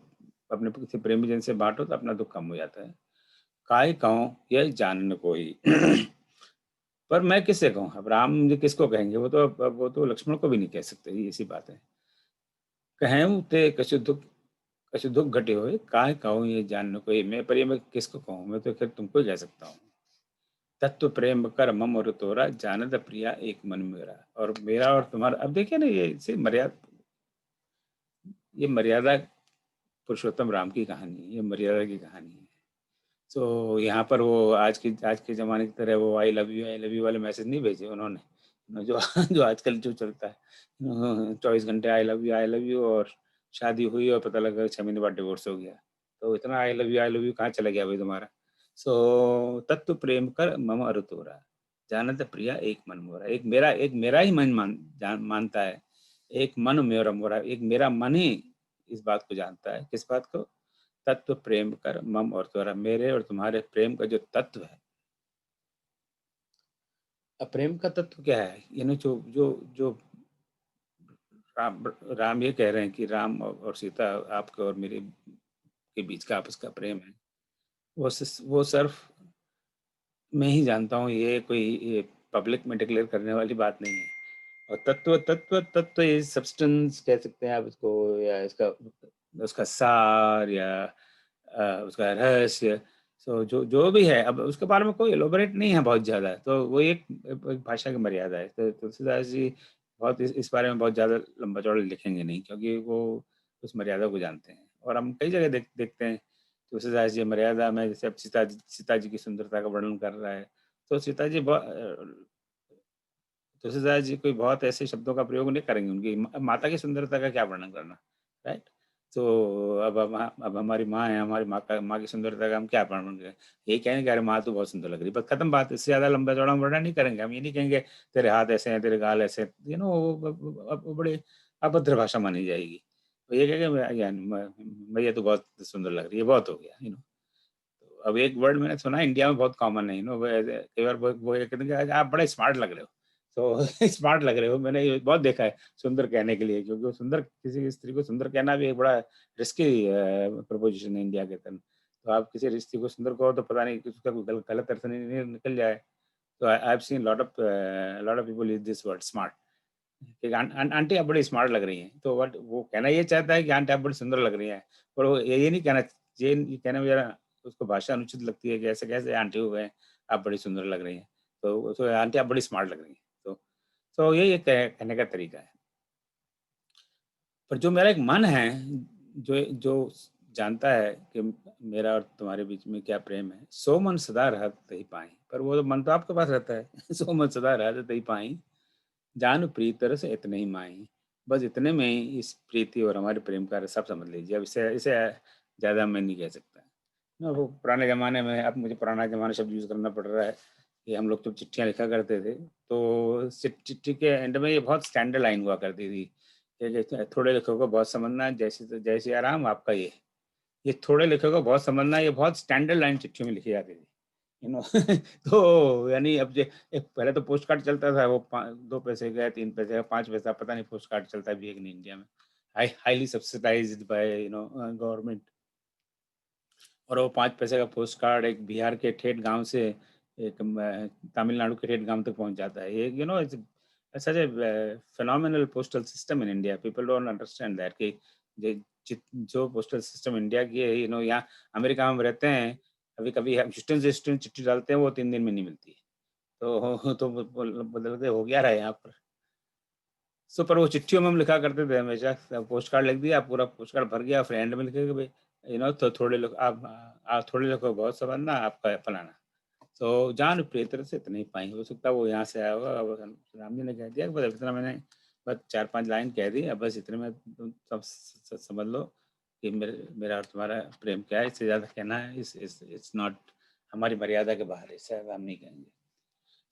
अपने किसी प्रेमी जन से बांटो तो अपना दुख कम हो जाता है। काय कहूँ यह जानन कोई, पर मैं किससे कहूँ, अब राम जी किसको कहेंगे, वो तो लक्ष्मण को भी नहीं कह सकते, ये ऐसी बात है। कहूँ ते कछु दुख घटे हुए, काय कहूँ ये जानन कोई, मैं पर ये मैं किसको कहूँ, मैं तो फिर तुमको ही कह सकता हूँ। तत्व प्रेम कर मम और तोरा, जानत प्रिया एक मन मेरा। और मेरा और तुम्हारा, अब देखिए ना, ये मर्यादा पुरुषोत्तम राम की कहानी है, ये मर्यादा की कहानी है। तो यहाँ पर वो आज के ज़माने की तरह वो आई लव यू वाले मैसेज नहीं भेजे उन्होंने, जो जो आजकल जो चलता है 24 घंटे आई लव यू, और शादी हुई और पता लगा 6 महीने बाद डिवोर्स हो गया। तो इतना आई लव यू कहाँ चला गया भाई तुम्हारा। सो तत्व प्रेम कर मम अरु तोरा, जानत प्रिया एक मन मोरा। एक मेरा ही मन मानता है, एक मन मेरा मोरा, एक मेरा मन ही इस बात को जानता है। किस बात को? तत्व प्रेम कर मम और तोरा, मेरे और तुम्हारे प्रेम का जो तत्व है। अब प्रेम का तत्व क्या है, यानी जो जो जो राम ये कह रहे हैं कि राम और सीता, आपके और मेरे के बीच का आपस का प्रेम है, वो सिर्फ मैं ही जानता हूँ, ये कोई ये पब्लिक में डिक्लेयर करने वाली बात नहीं है। और तत्व ये सब्सटेंस कह सकते हैं आप इसको, या इसका उसका सार, या उसका रहस्य। सो जो भी है, अब उसके बारे में कोई एलोबरेट नहीं है बहुत ज़्यादा, तो वो एक भाषा की मर्यादा है। तो तुलसीदास जी बहुत इस बारे में बहुत ज़्यादा लंबा चौड़ा लिखेंगे नहीं, क्योंकि वो उस मर्यादा को जानते हैं। और हम कई जगह देखते हैं तुलसीदास जी मर्यादा में, जैसे अब सीता जी की सुंदरता का वर्णन कर रहा है, तो सीता जी तुलसीदास जी कोई बहुत ऐसे शब्दों का प्रयोग नहीं करेंगे, उनकी माता की सुंदरता का क्या वर्णन करना, राइट। तो अब हमारी माँ है, हमारी माँ की सुंदरता का हम क्या वर्णन करें, यही कहेंगे कि अरे माँ तो बहुत सुंदर लग रही है, बस खत्म बात। इससे ज्यादा लंबा चौड़ा वर्णन नहीं करेंगे हम। ये नहीं कहेंगे तेरे हाथ ऐसे हैं, तेरे गाल ऐसे, वो बड़ी अभद्र भाषा मानी जाएगी। तो ये कहेंगे भैया तो बहुत सुंदर लग रही है, बहुत हो गया। अब एक वर्ड मैंने सुना इंडिया में बहुत कॉमन है, कई बार वो ये कहते हैं कि आप बड़े स्मार्ट लग रहे हो, तो स्मार्ट लग रहे हो, मैंने ये बहुत देखा है सुंदर कहने के लिए, क्योंकि सुंदर, किसी स्त्री को सुंदर कहना भी एक बड़ा रिस्की प्रपोजिशन है इंडिया के तरफ। तो आप किसी स्त्री को सुंदर कहो तो पता नहीं कि उसका कोई गलत अर्थ नहीं निकल जाए। तो I have seen lot of people use this word smart, कि आंटी आप बड़ी स्मार्ट लग रही हैं। तो वट वो कहना ये चाहता है कि आंटी आप बड़ी सुंदर लग रही हैं, पर वो ये नहीं कहना, ये कहने में जरा उसको भाषा अनुचित लगती है कि ऐसे कैसे आंटी हो गए, आप बड़ी सुंदर लग रही हैं। तो आंटी आप बड़ी स्मार्ट लग रही हैं। तो ये कहने का तरीका है। पर जो मेरा एक मन है, जो जानता है कि मेरा और तुम्हारे बीच में क्या प्रेम है, सो मन सदा रहत तही पाई। पर वो मन तो आपके पास रहता है सो मन सदा रहत तही पाई, जान प्रीत रस इतने ही माई। बस इतने में ही इस प्रीति और हमारे प्रेम का सब समझ लीजिए। अब इसे ज़्यादा मैं नहीं कह सकता ना। वो पुराने ज़माने में, अब मुझे पुराना ज़माना शब्द यूज़ करना पड़ रहा है, कि हम लोग जब चिट्ठियाँ लिखा करते थे, तो चिट्ठी के एंड में ये बहुत स्टैंडर्ड लाइन हुआ करती थी कि थोड़े लिखोगे बहुत समझना, जैसे तो जैसे आराम आपका ये। ये थोड़े लिखे को बहुत समझना, ये बहुत स्टैंडर्ड लाइन चिट्ठियों में लिखी जाती थी, यू नो। तो यानी अब एक पहले तो पोस्ट कार्ड चलता था, वो 2 पैसे का, 3 पैसे का, 5 पैसा, पता नहीं पोस्ट कार्ड चलता भी है कि नहीं इंडिया में, हाईली सब्सिडाइज्ड बाय गवर्नमेंट। और वो 5 पैसे का पोस्ट कार्ड एक बिहार के ठेठ गांव से एक तमिलनाडु के ठेठ गांव तक पहुंच जाता है। ये it's such A phenomenal postal system in India. People don't understand that कि जो पोस्टल सिस्टम इंडिया की है, यहाँ अमेरिका में हम रहते हैं, कभी कभी हम ह्यूस्टन से चिट्ठी डालते हैं, वो 3 दिन में नहीं मिलती है, तो बदलते हो गया रहा है यहाँ पर। सो पर वो चिट्ठियों में हम लिखा करते थे हमेशा, पोस्ट कार्ड लिख दिया, पूरा पोस्ट कार्ड भर गया, फिर एंड में लिखे भाई तो थोड़े लोग आप थोड़े लोग को बहुत समझना, आपका फलाना। तो जान प्रिय तरह से इतना ही पाई, हो सकता है वो यहाँ से आया होगा। अब राम जी ने कह दिया, बस इतना मैंने बस 4-5 लाइन कह दी, अब बस इतने में तुम सब समझ लो कि मेरा और तुम्हारा प्रेम क्या है। इससे ज़्यादा कहना है इट्स नॉट हमारी मर्यादा के बाहर, इससे ज़्यादा हम नहीं कहेंगे।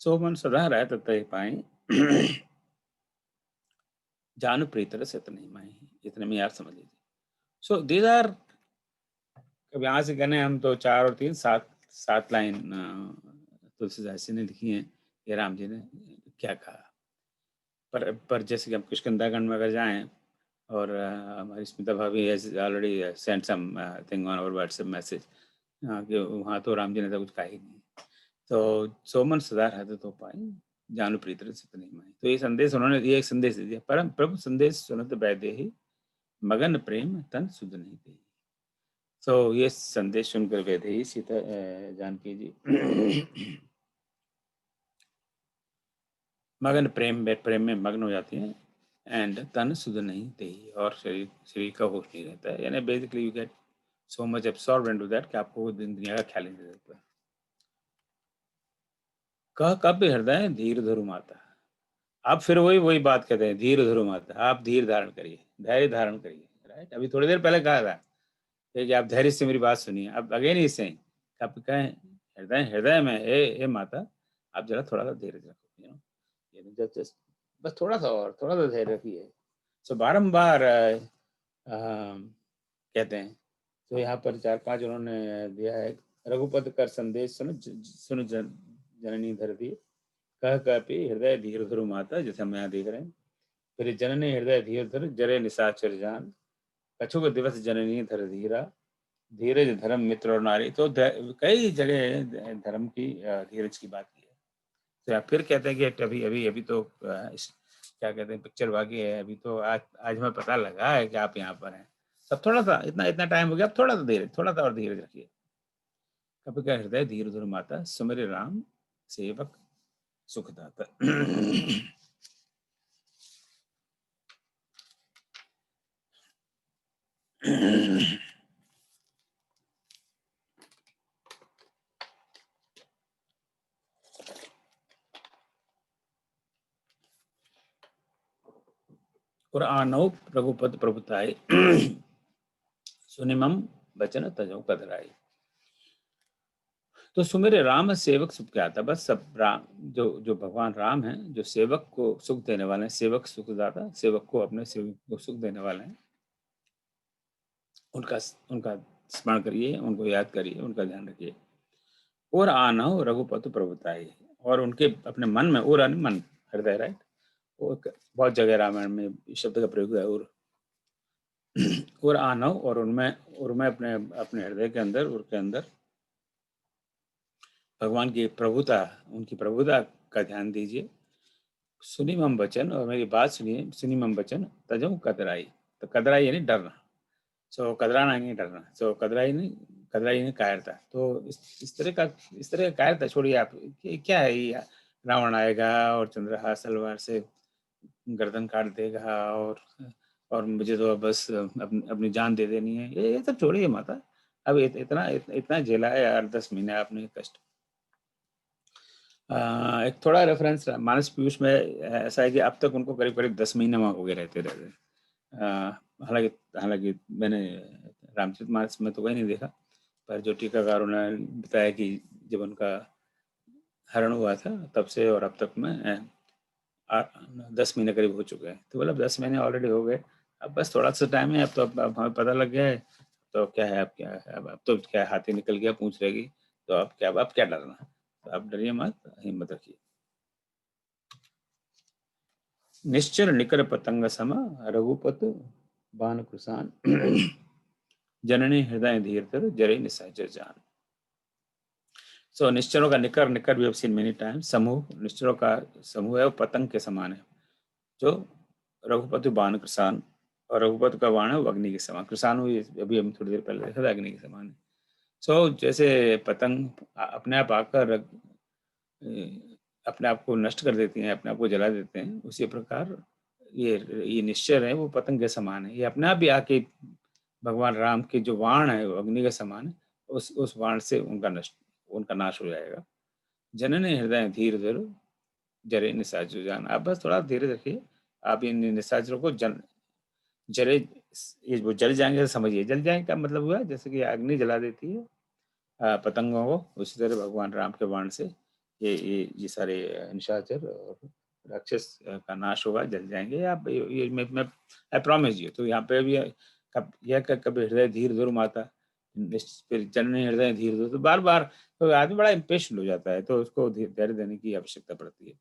सो मन सदा रहा तत्त ही पाई, जान प्रिय तरह से इतना ही माई, इतने में यार समझ लीजिए। सो दीज आर, अब यहाँ से कहने हम तो 4 और 3 7 लाइन तुलसीदास जी ने लिखी हैं कि राम जी ने क्या कहा। पर जैसे कि हम किष्किंधाकांड में अगर जाएं, और हमारी स्मिता भाभी has already send something on our WhatsApp message कि वहाँ तो राम जी ने तो कुछ कहा ही नहीं। तो सोमन सदा रहते तो पाई, जानु प्रीत रसित नहीं माई। तो ये संदेश उन्होंने, ये एक संदेश दे दिया, परम प्रभु संदेश सुनत बैदे ही, मगन प्रेम तन सुध नहीं दे। तो ये संदेश सुनकर बैठे ही सीता जानकी जी मगन प्रेम में मग्न हो जाती हैं, एंड तन सुध नहीं दे, और शरीर का होश नहीं रहता है। यानी basically you get so much absorbed into that कि आपको दुनिया का ख्याल नहीं रहता। कह कब हृदय धीर धरु माता, आप फिर वही बात कहते हैं, धीर धरु माता, आप धीर धारण करिए, धैर्य धारण करिए, राइट। अभी थोड़ी देर पहले कहा था कि आप धैर्य से मेरी बात सुनिए, अब अगेन ही सेइंग, आप कहें हृदय में हे माता, आप जरा थोड़ा सा धैर्य रखो, जस्ट बस थोड़ा सा धैर्य रखिए। सो बारंबार कहते हैं। तो यहाँ पर 4-5 उन्होंने दिया है, रघुपति कर संदेश सुन जननी धरती, कह हृदय धीर धरु माता, जैसे हम यहाँ देख रहे हैं। फिर जननी हृदय धीर धर, जरे निशाचर जान, कछुक दिवस जननी धर धीरा, धीरज धर्म मित्र और नारी। तो कई जगह धर्म की धीरज की बात की है। तो आप फिर कहते हैं कि अभी तो क्या कहते हैं, पिक्चर बाकी है, अभी तो आज हमें पता लगा है कि आप यहाँ पर हैं। सब थोड़ा सा इतना टाइम हो गया, अब थोड़ा सा और धीरज रखिए। कभी का हृदय धीर धर माता, सुमिर राम सेवक सुखदाता। और आनौ रघुपत प्रभुताई, सुनिमम बचन तजो कदराई। तो सुमेरे राम सेवक सुख क्या था, बस सब राम, जो भगवान राम हैं, जो सेवक को सुख देने वाले हैं, सेवक सुखदाता, सेवक को अपने सेवक को सुख देने वाले हैं, उनका स्मरण करिए, उनको याद करिए, उनका ध्यान रखिए। और आनौ रघुपति प्रभुताई, और उनके अपने मन में, और मन हृदय, राइट। बहुत जगह रामायण में शब्द का प्रयोग है, और आनौ, और उनमें अपने हृदय के अंदर, उनके अंदर भगवान की प्रभुता, उनकी प्रभुता का ध्यान दीजिए। सुनिमम वचन, और मेरी बात सुनिए, सुनिमम वचन तजो कतराई। तो कतराई यानी डरना, सो कतराना नहीं, डरना। सो कतराई नहीं कायरता। तो इस तरह का कायरता छोड़िए आप। क्या है ये, रावण आएगा और चंद्रहास तलवार से गर्दन काट देगा, और मुझे तो बस अपनी जान दे देनी है, ये सब छोड़िए माता। अब इतना झेला है यार, 10 महीने आपने कष्ट। एक थोड़ा रेफरेंस मानस पीयूष में ऐसा है कि अब तक उनको करीब 10 महीने वहाँ हो गए रहते। हालांकि मैंने रामचरितमानस में तो वही नहीं देखा, पर जो टीकाकारों ने बताया कि जब उनका हरण हुआ था तब से और अब तक में 10 महीने करीब हो चुके हैं। तो मतलब 10 महीने ऑलरेडी हो गए, अब बस थोड़ा सा टाइम है। अब तो अब हमें पता लग गया है, तो क्या है, अब क्या है, अब तो क्या है, हाथी निकल गया, पूंछ रहेगी, तो अब क्या डरना, तो आप डरिए मत, हिम्मत रखिए। निश्चर निकर पतंग सम रघुपत बाण कृसान जननी हृदय धीर तर जरे निशाचर जान। सो निश्चरों का निकर, निकर we have seen many times, समूह, निश्चरों का समूह है, वो पतंग के समान है, जो रघुपति बाण कृसान, और रघुपति का बाण है वो अग्नि के समान, कृसान हुई अभी हम थोड़ी देर पहले देखा था, अग्नि के समान है। सो जैसे पतंग अपने आप आकर अपने आप को नष्ट कर देती हैं, अपने आप को जला देते हैं, उसी प्रकार ये निश्चर है वो पतंग के समान है, ये अपने आप भी आके भगवान राम के जो बाण है वो अग्नि के समान है, उस बाण से उनका नाश हो जाएगा। जननी हृदय धीर धर जरे निशाचर जान। आप बस थोड़ा धीरे रखिए, आप इन निशाचरों को जरे, ये वो जल जाएंगे तो समझिए, जल जाएंगे का मतलब हुआ जैसे कि अग्नि जला देती है पतंगों को, उसी तरह भगवान राम के बाण से ये सारे निशाचर और राक्षस का नाश होगा, जल जाएंगे। आप ये मैं आई प्रॉमिस यू। तो यहाँ पे भी कभी हृदय धीर धुर माता, फिर जननी हृदय धीर धुर, तो बार बार तो आदमी बड़ा इम्पेशेंट हो जाता है, तो उसको धैर्य देने की आवश्यकता पड़ती है।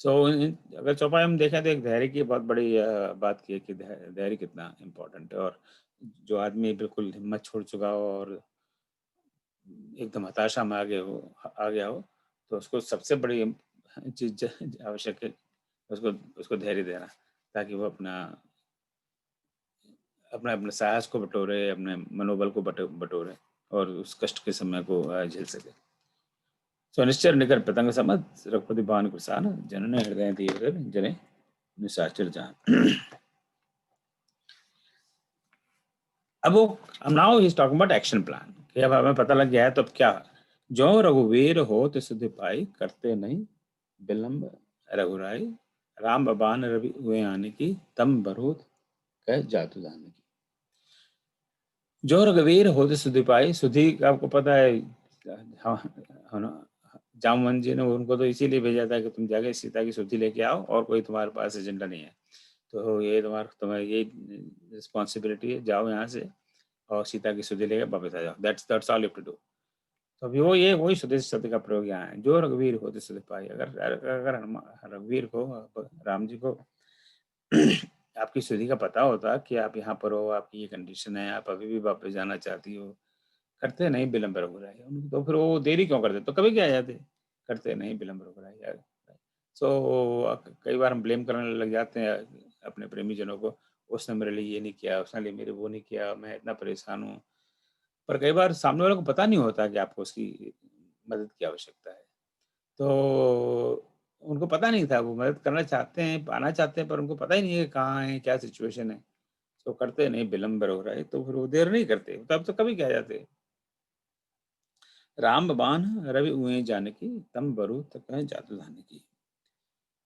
सो अगर चौपाई हम देखें तो एक धैर्य की बहुत बड़ी बात की है कि धैर्य कितना इम्पोर्टेंट है, और जो आदमी बिल्कुल हिम्मत छोड़ चुका हो और एकदम हताशा में आ गया हो, तो उसको सबसे बड़ी चीज आवश्यक है, उसको धैर्य देना, ताकि वो अपने साहस को बटोरे, अपने मनोबल को बटोरे और उस कष्ट के समय को झेल सके। सो निश्चर निकर पतंग समझ रघुपति बाण कृसान जनने हृदय धीर जने निशाचर जान। अब now he is talking about action plan, कि अब हमें पता लग गया है तो अब क्या, जो रघुवीर हो तो सिद्ध पाई, करते नहीं विलंब रघुराई, राम बाण रवि हुए आने की, तम बरूद कह जातु जाने की। जो रघुवीर हो तो सिद्धि पाई, सुधी आपको पता है, जामवन जी ने उनको तो इसीलिए भेजा था कि तुम जाके सीता की सुधि लेके आओ, और कोई तुम्हारे पास एजेंडा नहीं है, तो ये तुम्हारी ये रिस्पॉन्सिबिलिटी है, जाओ यहाँ से और सीता की सुधि लेकर वापस आ जाओ, that's all you have to do. तो अभी वही सुधि शब्द का प्रयोग यहाँ है, जो रघुवीर हो तो सुधि पाई। अगर रघुवीर को, राम जी को आपकी सुधि का पता होता कि आप यहाँ पर हो, आपकी ये कंडीशन है, आप अभी भी वापस जाना चाहती हो, करते नहीं विलंब रघुराई, तो फिर वो देरी क्यों करते, तो कभी क्या आ जाते, करते नहीं विलंब रघुराई। सो कई बार हम ब्लेम करने लग जाते हैं अपने प्रेमी जनों को, उसने मेरे लिए ये नहीं किया, उसने लिए मेरे वो नहीं किया, मैं इतना परेशान हूँ। पर कई बार सामने वाले को पता नहीं होता कि आपको उसकी मदद की आवश्यकता है, तो उनको पता नहीं था, वो मदद करना चाहते हैं, आना चाहते हैं, पर उनको पता ही नहीं है कहाँ है, क्या सिचुएशन है, तो करते नहीं विलंब रघुराई, तो फिर वो देर नहीं करते, तब तो कभी क्या जाते। राम बाण रवि उए जानकी, तम बरु तक जातु जानकी।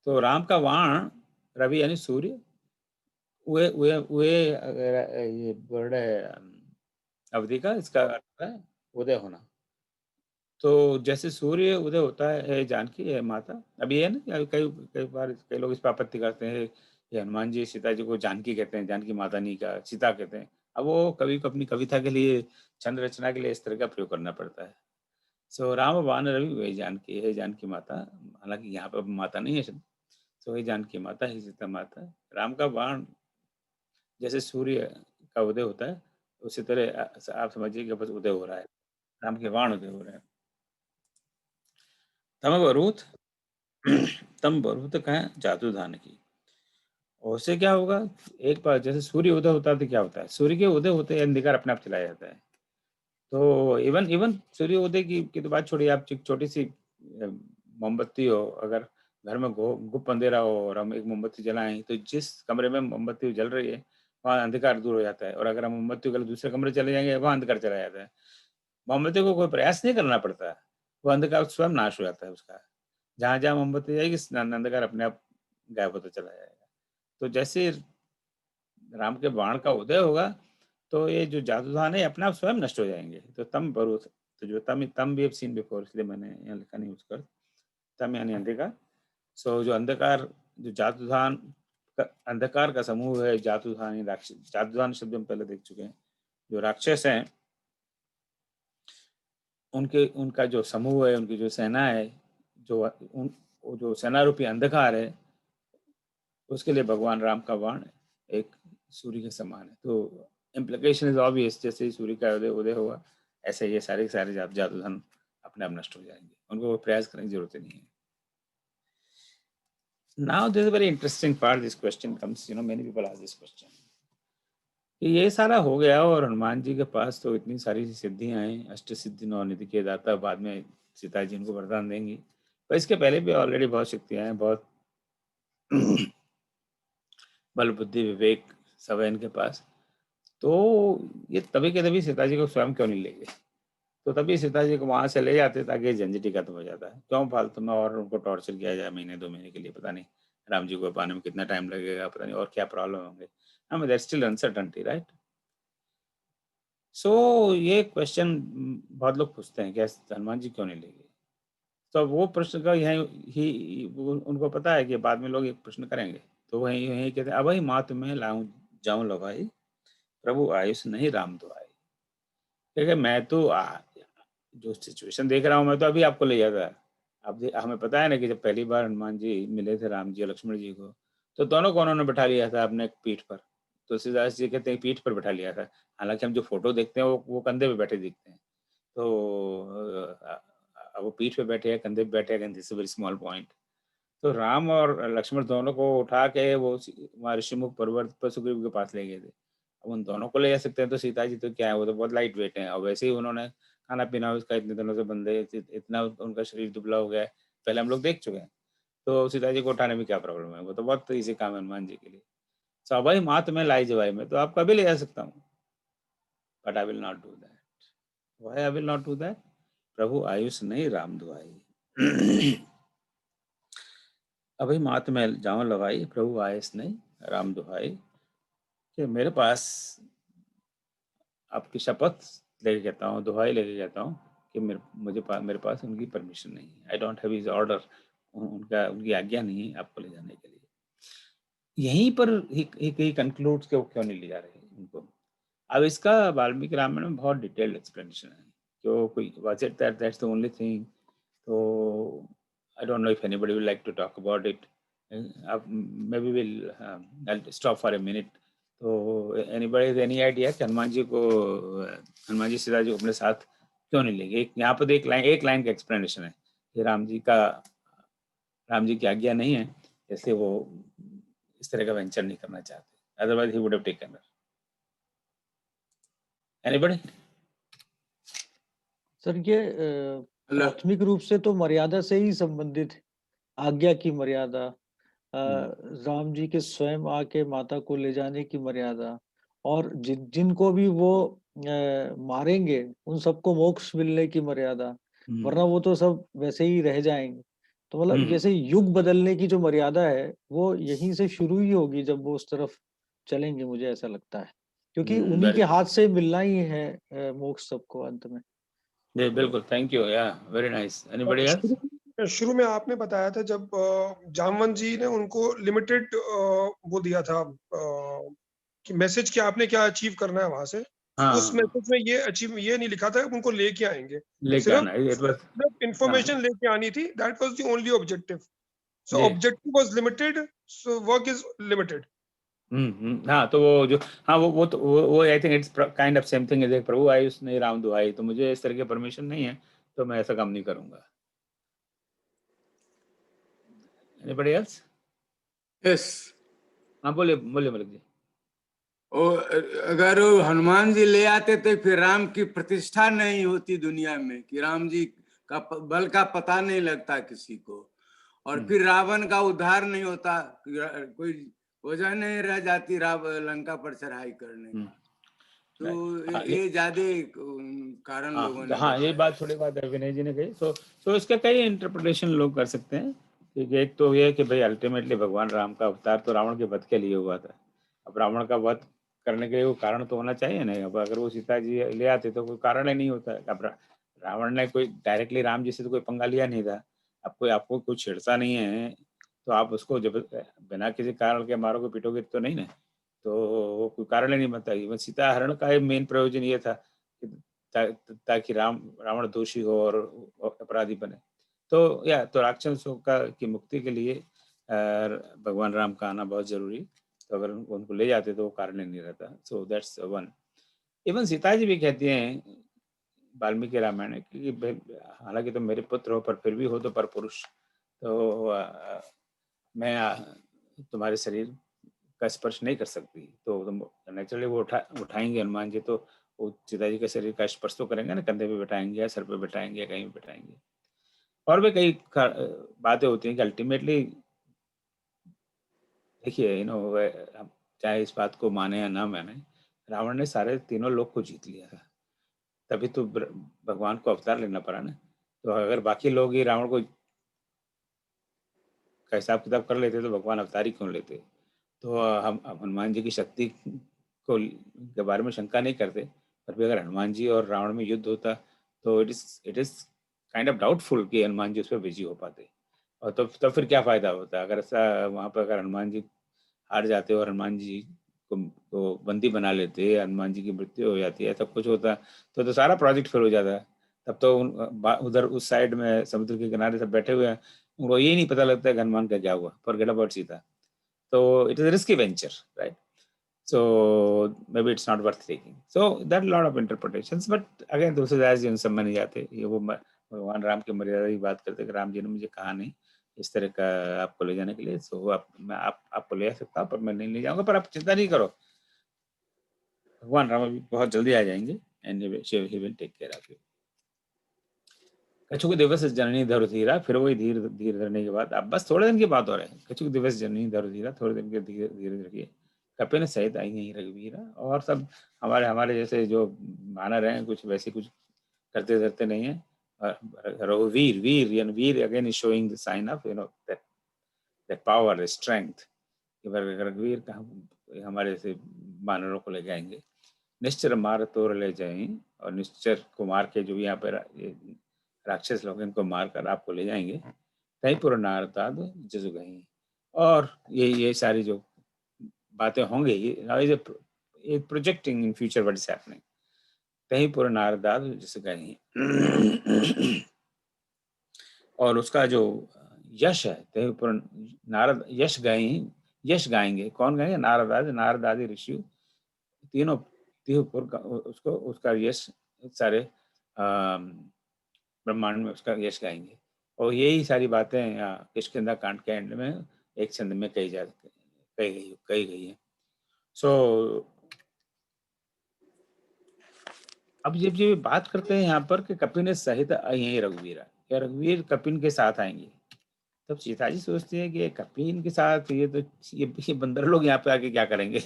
तो राम का बाण रवि यानी सूर्य, उए उए उए ये वर्ड है अवधि का, इसका अर्थ है उदय होना। तो जैसे सूर्य उदय होता है जानकी है माता, अभी है ना, कई बार कई लोग इस पर आपत्ति करते हैं, ये हनुमान जी सीता जी को जानकी कहते हैं, जानकी माता नहीं का सीता कहते हैं। अब वो कवि को अपनी कविता के लिए, छंद रचना के लिए इस तरह का प्रयोग करना पड़ता है। सो राम बाण रवि वही जानकी है, जानकी माता, हालांकि यहाँ पर माता नहीं है, तो वही जानकी माता ही सीता माता। राम का बाण जैसे सूर्य का उदय होता है, उसी तरह आप समझिए कि बस उदय हो रहा है, राम के बाण उदय हो रहे हैं। तम बरूथ कहें जातु धान की, और उससे क्या होगा, एक बार जैसे सूर्य उदय होता है तो क्या होता है, सूर्य के उदय होते ही अंधकार अपने आप चला जाता है। तो इवन सूर्य उदय की तो बात छोड़िए, आप छोटी सी मोमबत्ती हो, अगर घर में गुप्त अंधेरा हो और हम एक मोमबत्ती जलाएं, तो जिस कमरे में मोमबत्ती जल रही है वहाँ अंधकार दूर हो जाता है, और अगर हम मोमबत्ती को दूसरे कमरे चले जाएंगे वहाँ अंधकार चला जाता है। मोमबत्ती को कोई प्रयास नहीं करना पड़ता, वो अंधकार स्वयं नाश हो जाता है उसका, जहाँ जहाँ मोमबत्ती जाएगी अंधकार अपने आप गायब होता चला जाएगा। तो जैसे राम के बाण का उदय होगा, तो ये जो जादूधान है अपने आप स्वयं नष्ट हो जाएंगे। तो तम बरू, तो जो तम भी सीन बिफोर, इसलिए मैंने यहाँ लिखा नहीं यूज कर, तम यानी अंधकार। सो जो अंधकार, जो जादूधान अंधकार का समूह है, जादूधानी राक्षस। जादूधान शब्द हम पहले देख चुके हैं। जो राक्षस हैं उनका जो समूह है, उनकी जो सेना है, वो जो सेना रूपी अंधकार है, उसके लिए भगवान राम का बाण एक सूर्य के समान है। तो इम्प्लीकेशन इज ऑब्वियस, जैसे ही सूर्य का उदय होगा ऐसे ये सारे जादूधन अपने आप नष्ट हो जाएंगे, उनको प्रयास करने की जरूरत नहीं है। Now this is a very interesting part. This question comes, many people ask this question. कि ये सारा हो गया और हनुमान जी के पास तो इतनी सारी सिद्धियां हैं, अष्ट सिद्धि नौ निधि के दाता, बाद में सीता जी इनको वरदान देंगी, पर इसके पहले भी ऑलरेडी बहुत शक्तियां हैं, बहुत बल बुद्धि विवेक सब है इनके पास। तो ये तभी के तभी सीता जी को स्वयं क्यों नहीं ले गए? तो तभी सीता जी को वहां से ले जाते ताकि झंझट ही खत्म हो जाता है। क्यों फालतू में और उनको टॉर्चर किया जाए महीने 2 महीने के लिए? पता नहीं राम जी को पाने में कितना टाइम लगेगा, पता नहीं और क्या प्रॉब्लम होंगे। हमें दैट्स स्टिल अनसर्टेनिटी, राइट? सो ये क्वेश्चन बहुत लोग पूछते हैं कि हनुमान जी क्यों नहीं ले गए? तो वो प्रश्न का ही उनको पता है कि बाद में लोग एक प्रश्न करेंगे, तो वही यही कहते हैं, अब ही मात में लाऊं जाऊं लगाई, प्रभु आयुष नहीं राम दुआई। देखिए मैं तो जो सिचुएशन देख रहा हूँ, मैं तो अभी आपको ले जाता है। अब हमें पता है ना कि जब पहली बार हनुमान जी मिले थे राम जी और लक्ष्मण जी को, तो दोनों को उन्होंने बैठा लिया था अपने पीठ पर। तुलसीदास जी कहते हैं पीठ पर बैठा लिया था, हालांकि हम जो फोटो देखते हैं वो कंधे पे बैठे दिखते हैं। तो अब वो पीठ पे बैठे हैं, कंधे पे बैठे हैं, this is very small point. तो राम और लक्ष्मण दोनों को उठा के वो ऋषिमुख पर्वत पर सुग्रीव के पास ले गए थे। अब उन दोनों को ले जा सकते हैं, तो सीता जी तो क्या है, वो तो बहुत लाइट वेट है। और वैसे ही उन्होंने खाना पीना उसका इतने दिनों से बंद है, इतना उनका शरीर दुबला हो गया है, पहले हम लोग देख चुके हैं। तो सीता जी को उठाने में क्या प्रॉब्लम है? वो तो बहुत ईजी काम है हनुमान जी के लिए। सो भाई मात में लाई जवाई में तो आप कभी ले जा सकता हूँ, but I will not do that. Why I will not do that? प्रभु आयुष नहीं राम दुआई। अभी मात में जाऊं लगाई, प्रभु आयुष नहीं राम दुहाई। कि मेरे पास आपकी शपथ लेके कहता हूँ, दुहाई लेके कहता हूँ कि मेरे पास उनकी परमिशन नहीं है। I don't have his order, उनकी आज्ञा नहीं है आपको ले जाने के लिए। यहीं पर ही कंक्लूड्स के वो क्यों नहीं ले जा रहे उनको। अब इसका वाल्मीकि रामायण में बहुत डिटेल्ड एक्सप्लेनेशन है। जो कोई was it that's the only thing. तो I don't know if anybody will like to talk about it. अब maybe I'll stop for a minute. तो anybody एनी आइडिया कि हनुमान जी सीता जी को अपने साथ क्यों नहीं लेंगे? यहाँ पर एक लाइन का एक्सप्लेनेशन है कि राम जी की आज्ञा नहीं है, जैसे वो इस तरह का वेंचर नहीं करना चाहते, otherwise he would have taken. Anybody? Sir ये प्राथमिक रूप से तो मर्यादा से ही संबंधित, आज्ञा की मर्यादा, राम जी के स्वयं आके माता को ले जाने की मर्यादा, और जिनको भी वो मारेंगे उन सबको मोक्ष मिलने की मर्यादा, वरना वो तो सब वैसे ही रह जाएंगे। तो मतलब जैसे युग बदलने की जो मर्यादा है वो यहीं से शुरू ही होगी जब वो उस तरफ चलेंगे, मुझे ऐसा लगता है, क्योंकि उन्हीं के हाथ से मिलना ही है मोक्ष सबको अंत में। जी बिल्कुल, थैंक यू, या वेरी नाइस। Anybody else? शुरू में आपने बताया था जब जामवंत जी ने उनको लिमिटेड वो दिया था कि मैसेज क्या आपने क्या अचीव करना है वहां से। उस मैसेज में ये नहीं लिखा था उनको लेके आएंगे, सिर्फ इंफॉर्मेशन लेके आनी थी। That was the only objective. So objective was limited, so work is limited. हाँ, तो वो जो वो I think it's kind of same thing as प्रभु आयुष नहीं राम दुहाई। तो मुझे इस तरह की परमिशन नहीं है, तो मैं ऐसा काम नहीं करूंगा। Anybody else? यस। हाँ बोलिए मलिक जी। अगर हनुमान जी ले आते तो फिर राम की प्रतिष्ठा नहीं होती दुनिया में, कि राम जी का बल का पता नहीं लगता किसी को, और फिर रावण का उद्धार नहीं होता, कोई वजह नहीं रह जाती लंका पर चढ़ाई करने का। तो ये ज्यादा कारण लोगों ने। हाँ, ये बात थोड़ी बात विनय जी ने कही। तो इसके कई इंटरप्रिटेशन लोग कर सकते हैं। एक तो ये है कि भाई अल्टीमेटली भगवान राम का अवतार तो रावण के वध के लिए हुआ था। अब रावण का वध करने के लिए वो कारण तो होना चाहिए ना। अब अगर वो सीता जी ले आते तो कोई कारण ही नहीं होता। अब रावण ने कोई डायरेक्टली राम जी से तो कोई पंगा लिया नहीं था। अब आपको कुछ छेड़ता नहीं है, तो आप उसको जब बिना किसी कारण के मारोगे पीटोगे तो नहीं ना, तो वो कोई कारण ही नहीं बनता। इवन सीता हरण का मेन प्रयोजन ये था कि ताकि रावण दोषी हो और अपराधी बने। तो तो राक्षसों का की मुक्ति के लिए भगवान राम का आना बहुत जरूरी। तो अगर उनको ले जाते तो वो कारण ही नहीं रहता। So that's one. Even Sita ji भी कहती हैं वाल्मीकि रामायण में कि हालांकि तुम मेरे पुत्र हो पर फिर भी हो तो पर पुरुष, तो मैं तुम्हारे शरीर का स्पर्श नहीं कर सकती। तो तुम नेचुरली वो उठाएंगे हनुमान जी, तो वो सीता जी के शरीर का स्पर्श तो करेंगे ना, कंधे पे बैठाएंगे या सर पे बैठाएंगे या कहीं पे बैठाएंगे। और भी कई बातें होती हैं कि अल्टीमेटली देखिए चाहे इस बात को माने या ना माने, रावण ने सारे तीनों लोग को जीत लिया था, तभी तो भगवान को अवतार लेना पड़ा ना। तो अगर बाकी लोग ही रावण को का हिसाब किताब कर लेते तो भगवान अवतार ही क्यों लेते। तो हम हनुमान जी की शक्ति को के बारे में शंका नहीं करते, पर भी अगर हनुमान जी और रावण में युद्ध होता तो it is kind of doubtful कि हनुमान जी उस पर विजयी हो पाते। और तो फिर क्या फायदा होता अगर ऐसा वहाँ पर अगर हनुमान जी हार जाते और हनुमान जी को बंदी बना लेते, हनुमान जी की मृत्यु हो जाती है, सब कुछ होता तो सारा प्रोजेक्ट फेल हो जाता। तब तो उधर उस साइड में समुद्र के किनारे सब बैठे हुए हैं, उनको ये नहीं पता लगता है कि हनुमान का क्या हुआ, forget about Sita. So it is a risky venture, right? So maybe it's not worth taking. So that lot of interpretations, but again those as जिन सब माने जाते, ये वो भगवान राम की मर्यादा की बात करते कि राम जी ने मुझे कहा नहीं इस तरह का आपको ले जाने के लिए, सो मैं आपको ले जा सकता हूँ पर मैं नहीं ले जाऊंगा, पर आप चिंता नहीं करो, भगवान राम अभी बहुत जल्दी आ जाएंगे and he will take care of you. कछुक दिवस जननी धरुधीरा, फिर वही धीर धरने के बाद अब बस थोड़े दिन की बात हो रही है। कछुक दिवस जननी धरुधीरा, थोड़े दिन के धीरे धीरे कपिन सहित आई नहीं रघुवीरा। और सब हमारे जैसे जो वानर हैं कुछ वैसे कुछ करते धरते नहीं है। रघुवीर वीर again is showing the sign of that power strength. रघुवीर का हमारे जैसे वानरों को ले जाएंगे। निश्चर मार तोड़ ले जाए, और निश्चर को मार के जो यहाँ पे राक्षस लोग इनको मारकर आपको ले जाएंगे। कहीं पुर नारदाद जजु गई। और ये सारी जो बातें होंगी, ये projecting in future what is happening. कहीं पुर नारदाद जजु गई, और उसका जो यश है, कहीं पुर नारद यश गाएंगे। कौन गाएंगे? नारदाद, नारद आदि ऋषि तीनों पुर का उसका यश सारे ब्रह्मांड में उसका यश गाएंगे। और यही सारी बातें किष्किंधा कांड के एंड में एक छंद में कही गई है। सो अब जब ये बात करते हैं यहाँ पर कि कपिन सहित आई रघुवीरा, या रघुवीर कपिन के साथ आएंगे, तब सीता जी सोचती है कि कपिन के साथ ये बंदर लोग यहाँ पे आके क्या करेंगे।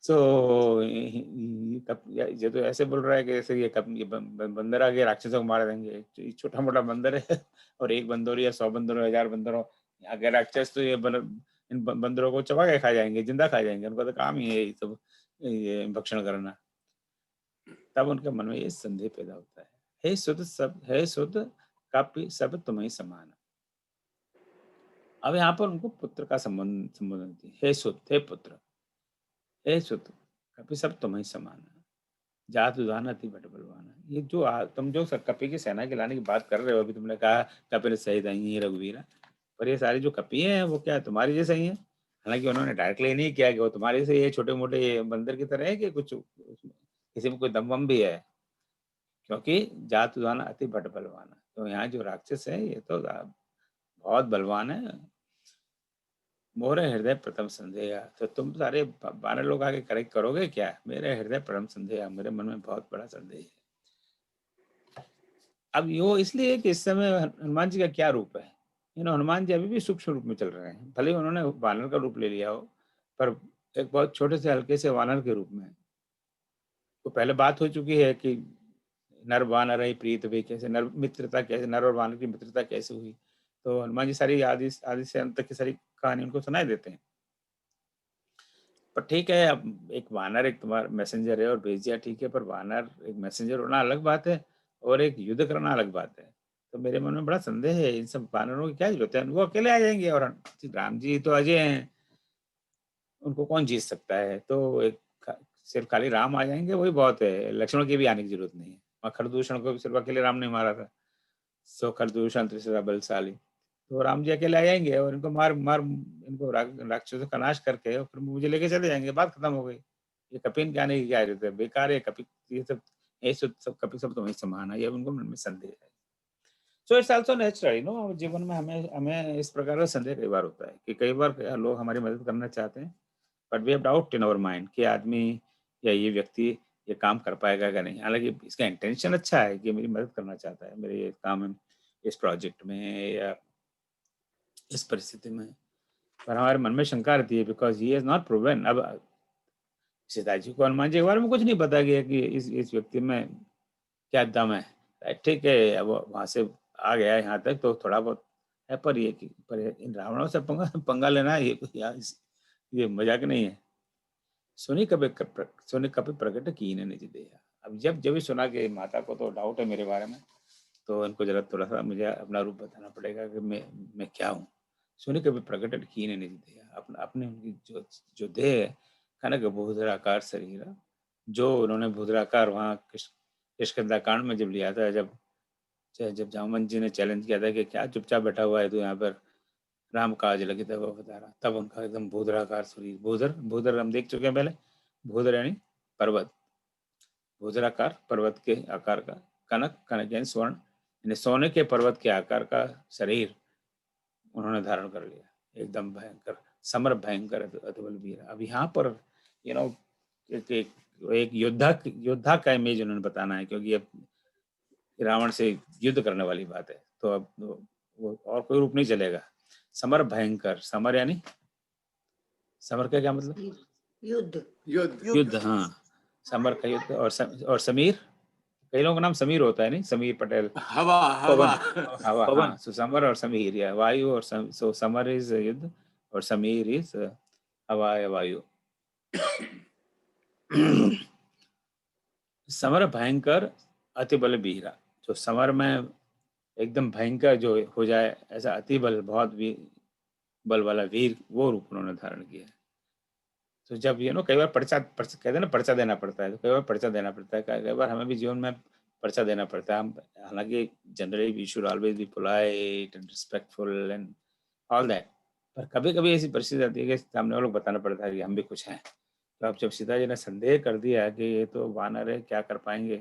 सो ये तो ऐसे बोल रहा है कि जैसे ये बंदर आगे राक्षसों को मार देंगे। छोटा मोटा बंदर है, और एक बंदर या 100 बंदर हो 1000 बंदर हो, यहाँ के राक्षस तो इन बंदरों को चबा के खा जाएंगे, जिंदा खा जाएंगे। उनका तो काम ही है ये सब ये भक्षण करना। तब उनके मन में ये संदेह पैदा होता है, हे सुत कपि सब तुम्हें समान। अब यहाँ पर उनको पुत्र का संबोधन है, हे सुत, हे पुत्र, हे सुत कपि सब तुम्हें समान, जात उदान अति बट बलवाना। ये जो तुम जो कपि की सेना के लाने की बात कर रहे हो, अभी तुमने कहा कपि सहित आई है रघुवीरा, पर ये सारे जो कपि हैं वो क्या तुम्हारे जैसे ही हैं? हालांकि उन्होंने डायरेक्टली नहीं किया कि वो तुम्हारे जैसे ये छोटे मोटे बंदर की तरह है कि कुछ किसी में कोई दम भी है, क्योंकि जात उदान अति बट बलवाना। तो यहाँ जो राक्षस है ये तो बहुत बलवान है। मोरे हृदय प्रथम संदेह, तो तुम सारे बारह लोग आगे करेक्ट करोगे क्या? मेरे हृदय प्रथम संदेह, मेरे मन में बहुत बड़ा संदेह है। अब यो इसलिए कि इस समय हनुमान जी का क्या रूप है, हनुमान जी अभी भी सूक्ष्म रूप में चल रहे हैं। भले ही उन्होंने वानर का रूप ले लिया हो, पर एक बहुत छोटे से हल्के से वानर के रूप में। तो पहले बात हो चुकी है कि नर वानर है प्रीत वे, कैसे नर मित्रता, कैसे नर और वानर की मित्रता कैसे हुई। तो हनुमान जी सारी आदि से अंत तक की सारी कहानी उनको सुनाई देते हैं। पर ठीक है, अब एक वानर एक तुम्हारा मैसेंजर है और भेज दिया, ठीक है, पर वानर एक मैसेंजर होना अलग बात है और एक युद्ध करना अलग बात है। तो मेरे मन में बड़ा संदेह है, इन सब वानरों की क्या जरूरत है, वो अकेले आ जाएंगे और राम जी तो अजय हैं, उनको कौन जीत सकता है। तो सिर्फ खाली राम आ जाएंगे वही बहुत है, लक्ष्मण की भी आने की जरूरत नहीं है। वहाँ खरदूषण को भी सिर्फ अकेले राम ने मारा था, सो खरदूषण त्रिशरा बलशाली, तो राम जी अकेले आ जाएंगे और इनको मार मार इनको राक्षसों का नाश करके और फिर मुझे लेके चले जाएंगे, बात खत्म हो गई। ये कपिन के आने की क्या जरूरत है, बेकार है कपि, ये सब कपि सब तो वही समान है, ये उनको मन में संदेह है। सो इट्स आल्सो नेचुरल, जीवन में हमें हमें इस प्रकार का संदेह कई बार होता है कि कई बार लोग हमारी मदद करना चाहते हैं, but we have doubt in our mind कि आदमी या ये व्यक्ति ये काम कर पाएगा क्या नहीं। हालांकि इसका इंटेंशन अच्छा है कि मेरी मदद करना चाहता है मेरे ये काम में, इस प्रोजेक्ट में या इस परिस्थिति में, पर हमारे मन में शंका रहती है because he is not proven. अब सीता जी को हनुमान जी के बारे में कुछ नहीं पता गया कि इस व्यक्ति में क्या दम है। ठीक है, अब वहां से आ गया यहाँ तक तो थोड़ा बहुत है, पर इन रावणों से पंगा लेना ये मजाक नहीं है। सुनी कभी प्रकट की ने निज देहा। अब जब भी सुना कि माता को तो डाउट है मेरे बारे में, तो इनको जरा थोड़ा सा मुझे अपना रूप बताना पड़ेगा कि मैं क्या हूँ। सुनी कभी प्रकट की ने निज देहा, अपने उनकी जो देह है, कनक भूधराकार शरीर, जो उन्होंने भूधराकार वहाँ किष्किंधा कांड में जब लिया था, जब जामवंत जी ने चैलेंज किया था कि क्या चुपचाप बैठा हुआ है तो यहाँ पर राम काज लगे थे वो बता रहा, तब उनका एकदम भूधराकार शरीर, भूधर हम देख चुके हैं पहले, भूधर यानी पर्वत, भूधराकार पर्वत के आकार का, कनक यानी स्वर्ण, यानी सोने के पर्वत के आकार का शरीर उन्होंने धारण कर लिया, एकदम भयंकर समर भयंकर अतिबल वीर। अब यहाँ पर एक योद्धा का इमेज उन्होंने बताना है, क्योंकि अब रावण से युद्ध करने वाली बात है, तो अब वो और कोई रूप नहीं चलेगा। समर भयंकर, समर यानी समर का क्या मतलब, युद्ध हाँ, समर का युद्ध। और समीर, कई लोगों का नाम समीर होता है, नहीं समीर पटेल, हवा हवा हाँ, सो समर और समीर या वायु, और सो समर इज युद्ध और समीर इज हवा या वायु। समर भयंकर अति बल बीरा, जो समर में एकदम भयंकर जो हो जाए ऐसा अति बल, बहुत बल वाला वीर, वो रूप उन्होंने धारण किया। तो जब कई बार पर्चा कहते हैं ना, पर्चा देना पड़ता है, तो कई बार पर्चा देना पड़ता है, कई बार हमें भी जीवन में पर्चा देना पड़ता है। हालांकि generally we should always be polite and respectful and all that, पर कभी कभी ऐसी परिस्थिति आती है कि सामने वालों को बताना पड़ता है कि हम भी कुछ हैं। तो अब जब सीता जी ने संदेह कर दिया कि ये तो वानर है, क्या कर पाएंगे,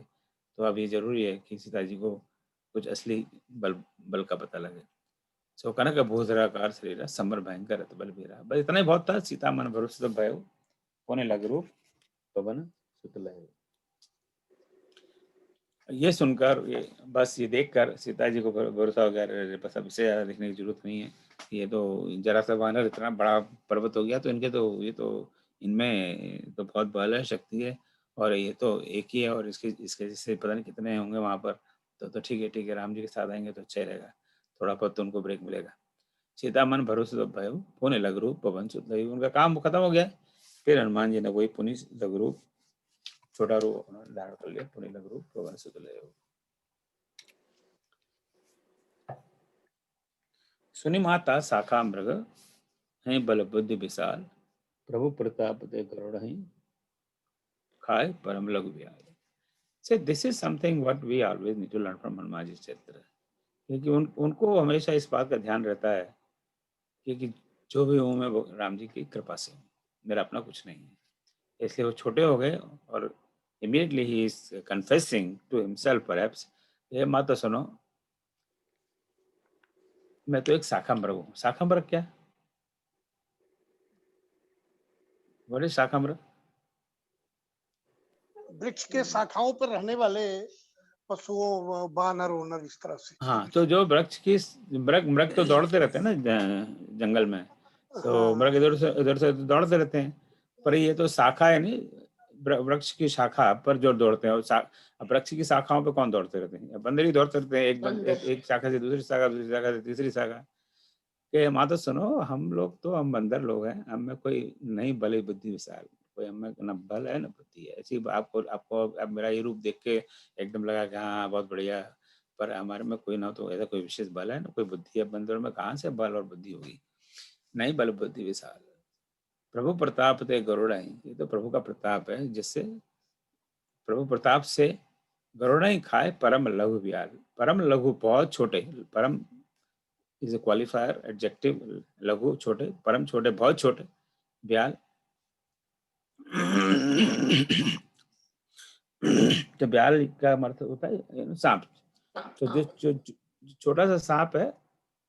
तो अब ये जरूरी है कि सीता जी को कुछ असली बल का पता लगे। सो कनक भूधराकार शरीर समर भयंकर अति बल बीरा। बस इतना ही बहुत था। सीता मन भरोसे भयो होने लग रूप पवन सुत लय। ये सुनकर ये देखकर सीता जी को भरोसा हो गया, बस अब इससे ज्यादा लिखने की जरूरत नहीं है, ये तो जरा सा वानर इतना बड़ा पर्वत हो गया, तो इनके तो ये तो इनमें तो बहुत बल है, शक्ति है, और ये तो एक ही है, और इसके जैसे पता नहीं कितने होंगे वहां पर। तो ठीक है, राम जी के साथ आएंगे तो अच्छा ही रहेगा, थोड़ा बहुत तो उनको ब्रेक मिलेगा। सीता मन भरोसे तो भयो होने लग रूप पवन सुत लय। उनका काम खत्म हो गया। फिर हनुमान जी ने वही पुनि लघु रूप, छोटा रूप धारण कर लिया, पुनि लघु रूप पवन सुत लय। सुनि माता शाखा मृग हैं बल बुद्धि विशाल, प्रभु प्रताप ते गरुड़ हैं खाए परम लघु व्याल। So this is something what we always need to learn from Hanuman ji चरित्र, क्योंकि उनको हमेशा इस बात का ध्यान रहता है कि जो भी हूँ मैं वो राम जी की कृपा से हूँ, मेरा अपना कुछ नहीं है। इसलिए वो छोटे हो गए और immediately he is confessing to himself perhaps, ये माँ तो सुनो, मैं तो एक शाखा मृग हूँ। शाखा मृग क्या, बोले शाखा मृग वृक्ष के शाखाओं पर रहने वाले पशुओं, बानर ओनर इस तरह से। हाँ, तो जो वृक्ष की मृग तो दौड़ते रहते हैं ना जंगल में, तो मृग इधर से दौड़ते रहते हैं, पर ये तो शाखा है नहीं, वृक्ष की शाखा पर जो दौड़ते हैं। वृक्ष की शाखाओं पे कौन दौड़ते रहते हैं, बंदर ही दौड़ते रहते हैं, एक शाखा से दूसरी शाखा, दूसरी शाखा से तीसरी शाखा। के माँ तो सुनो, हम बंदर लोग हैं, हमें कोई नहीं बल बुद्धि विशाल, कोई हमें न बल है न बुद्धि है। ऐसी आपको अब मेरा ये रूप देख के एकदम लगा कि हाँ बहुत बढ़िया, पर हमारे में कोई ना तो ऐसा कोई विशेष बल है ना कोई बुद्धि है बंदर में, कहाँ से बल और बुद्धि होगी? नहीं बल बुद्धि विशाल प्रभु प्रताप ते गरुड़ा ही, ये तो प्रभु का प्रताप है जिससे प्रभु प्रताप से गरुड़ा ही खाए परम लघु ब्याल। परम लघु बहुत छोटे, परम इज ए क्वालिफायर एडजेक्टिव, लघु छोटे, परम छोटे बहुत छोटे, ब्याल तो ब्याल का मतलब होता है सांप। तो जो छोटा सा सांप है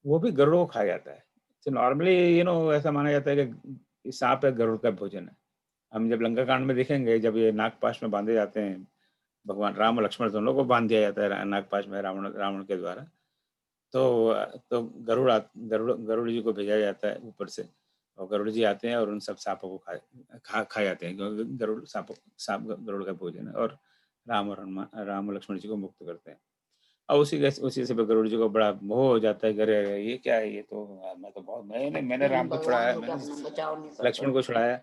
वो भी गरुड़ को खाया जाता है। तो नॉर्मली ऐसा माना जाता है कि सांप है गरुड़ का भोजन है। हम जब लंका कांड में देखेंगे, जब ये नागपाश में बांधे जाते हैं, भगवान राम और लक्ष्मण दोनों को बांध दिया जाता है नागपाश में रावण के द्वारा, तो गरुड़ जी को भेजा जाता है ऊपर से, और गरुड़ जी आते हैं और उन सब सांपों को खा जाते हैं, क्योंकि गरुड़ सांप गरुड़ का भोजन है, और राम और लक्ष्मण जी को मुक्त करते हैं। और उसी से गरुड़ जी को बड़ा मोह हो जाता है, अरे ये क्या है, ये तो मैं तो बहुत मैंने राम को छुड़ाया, मैंने लक्ष्मण को छुड़ाया,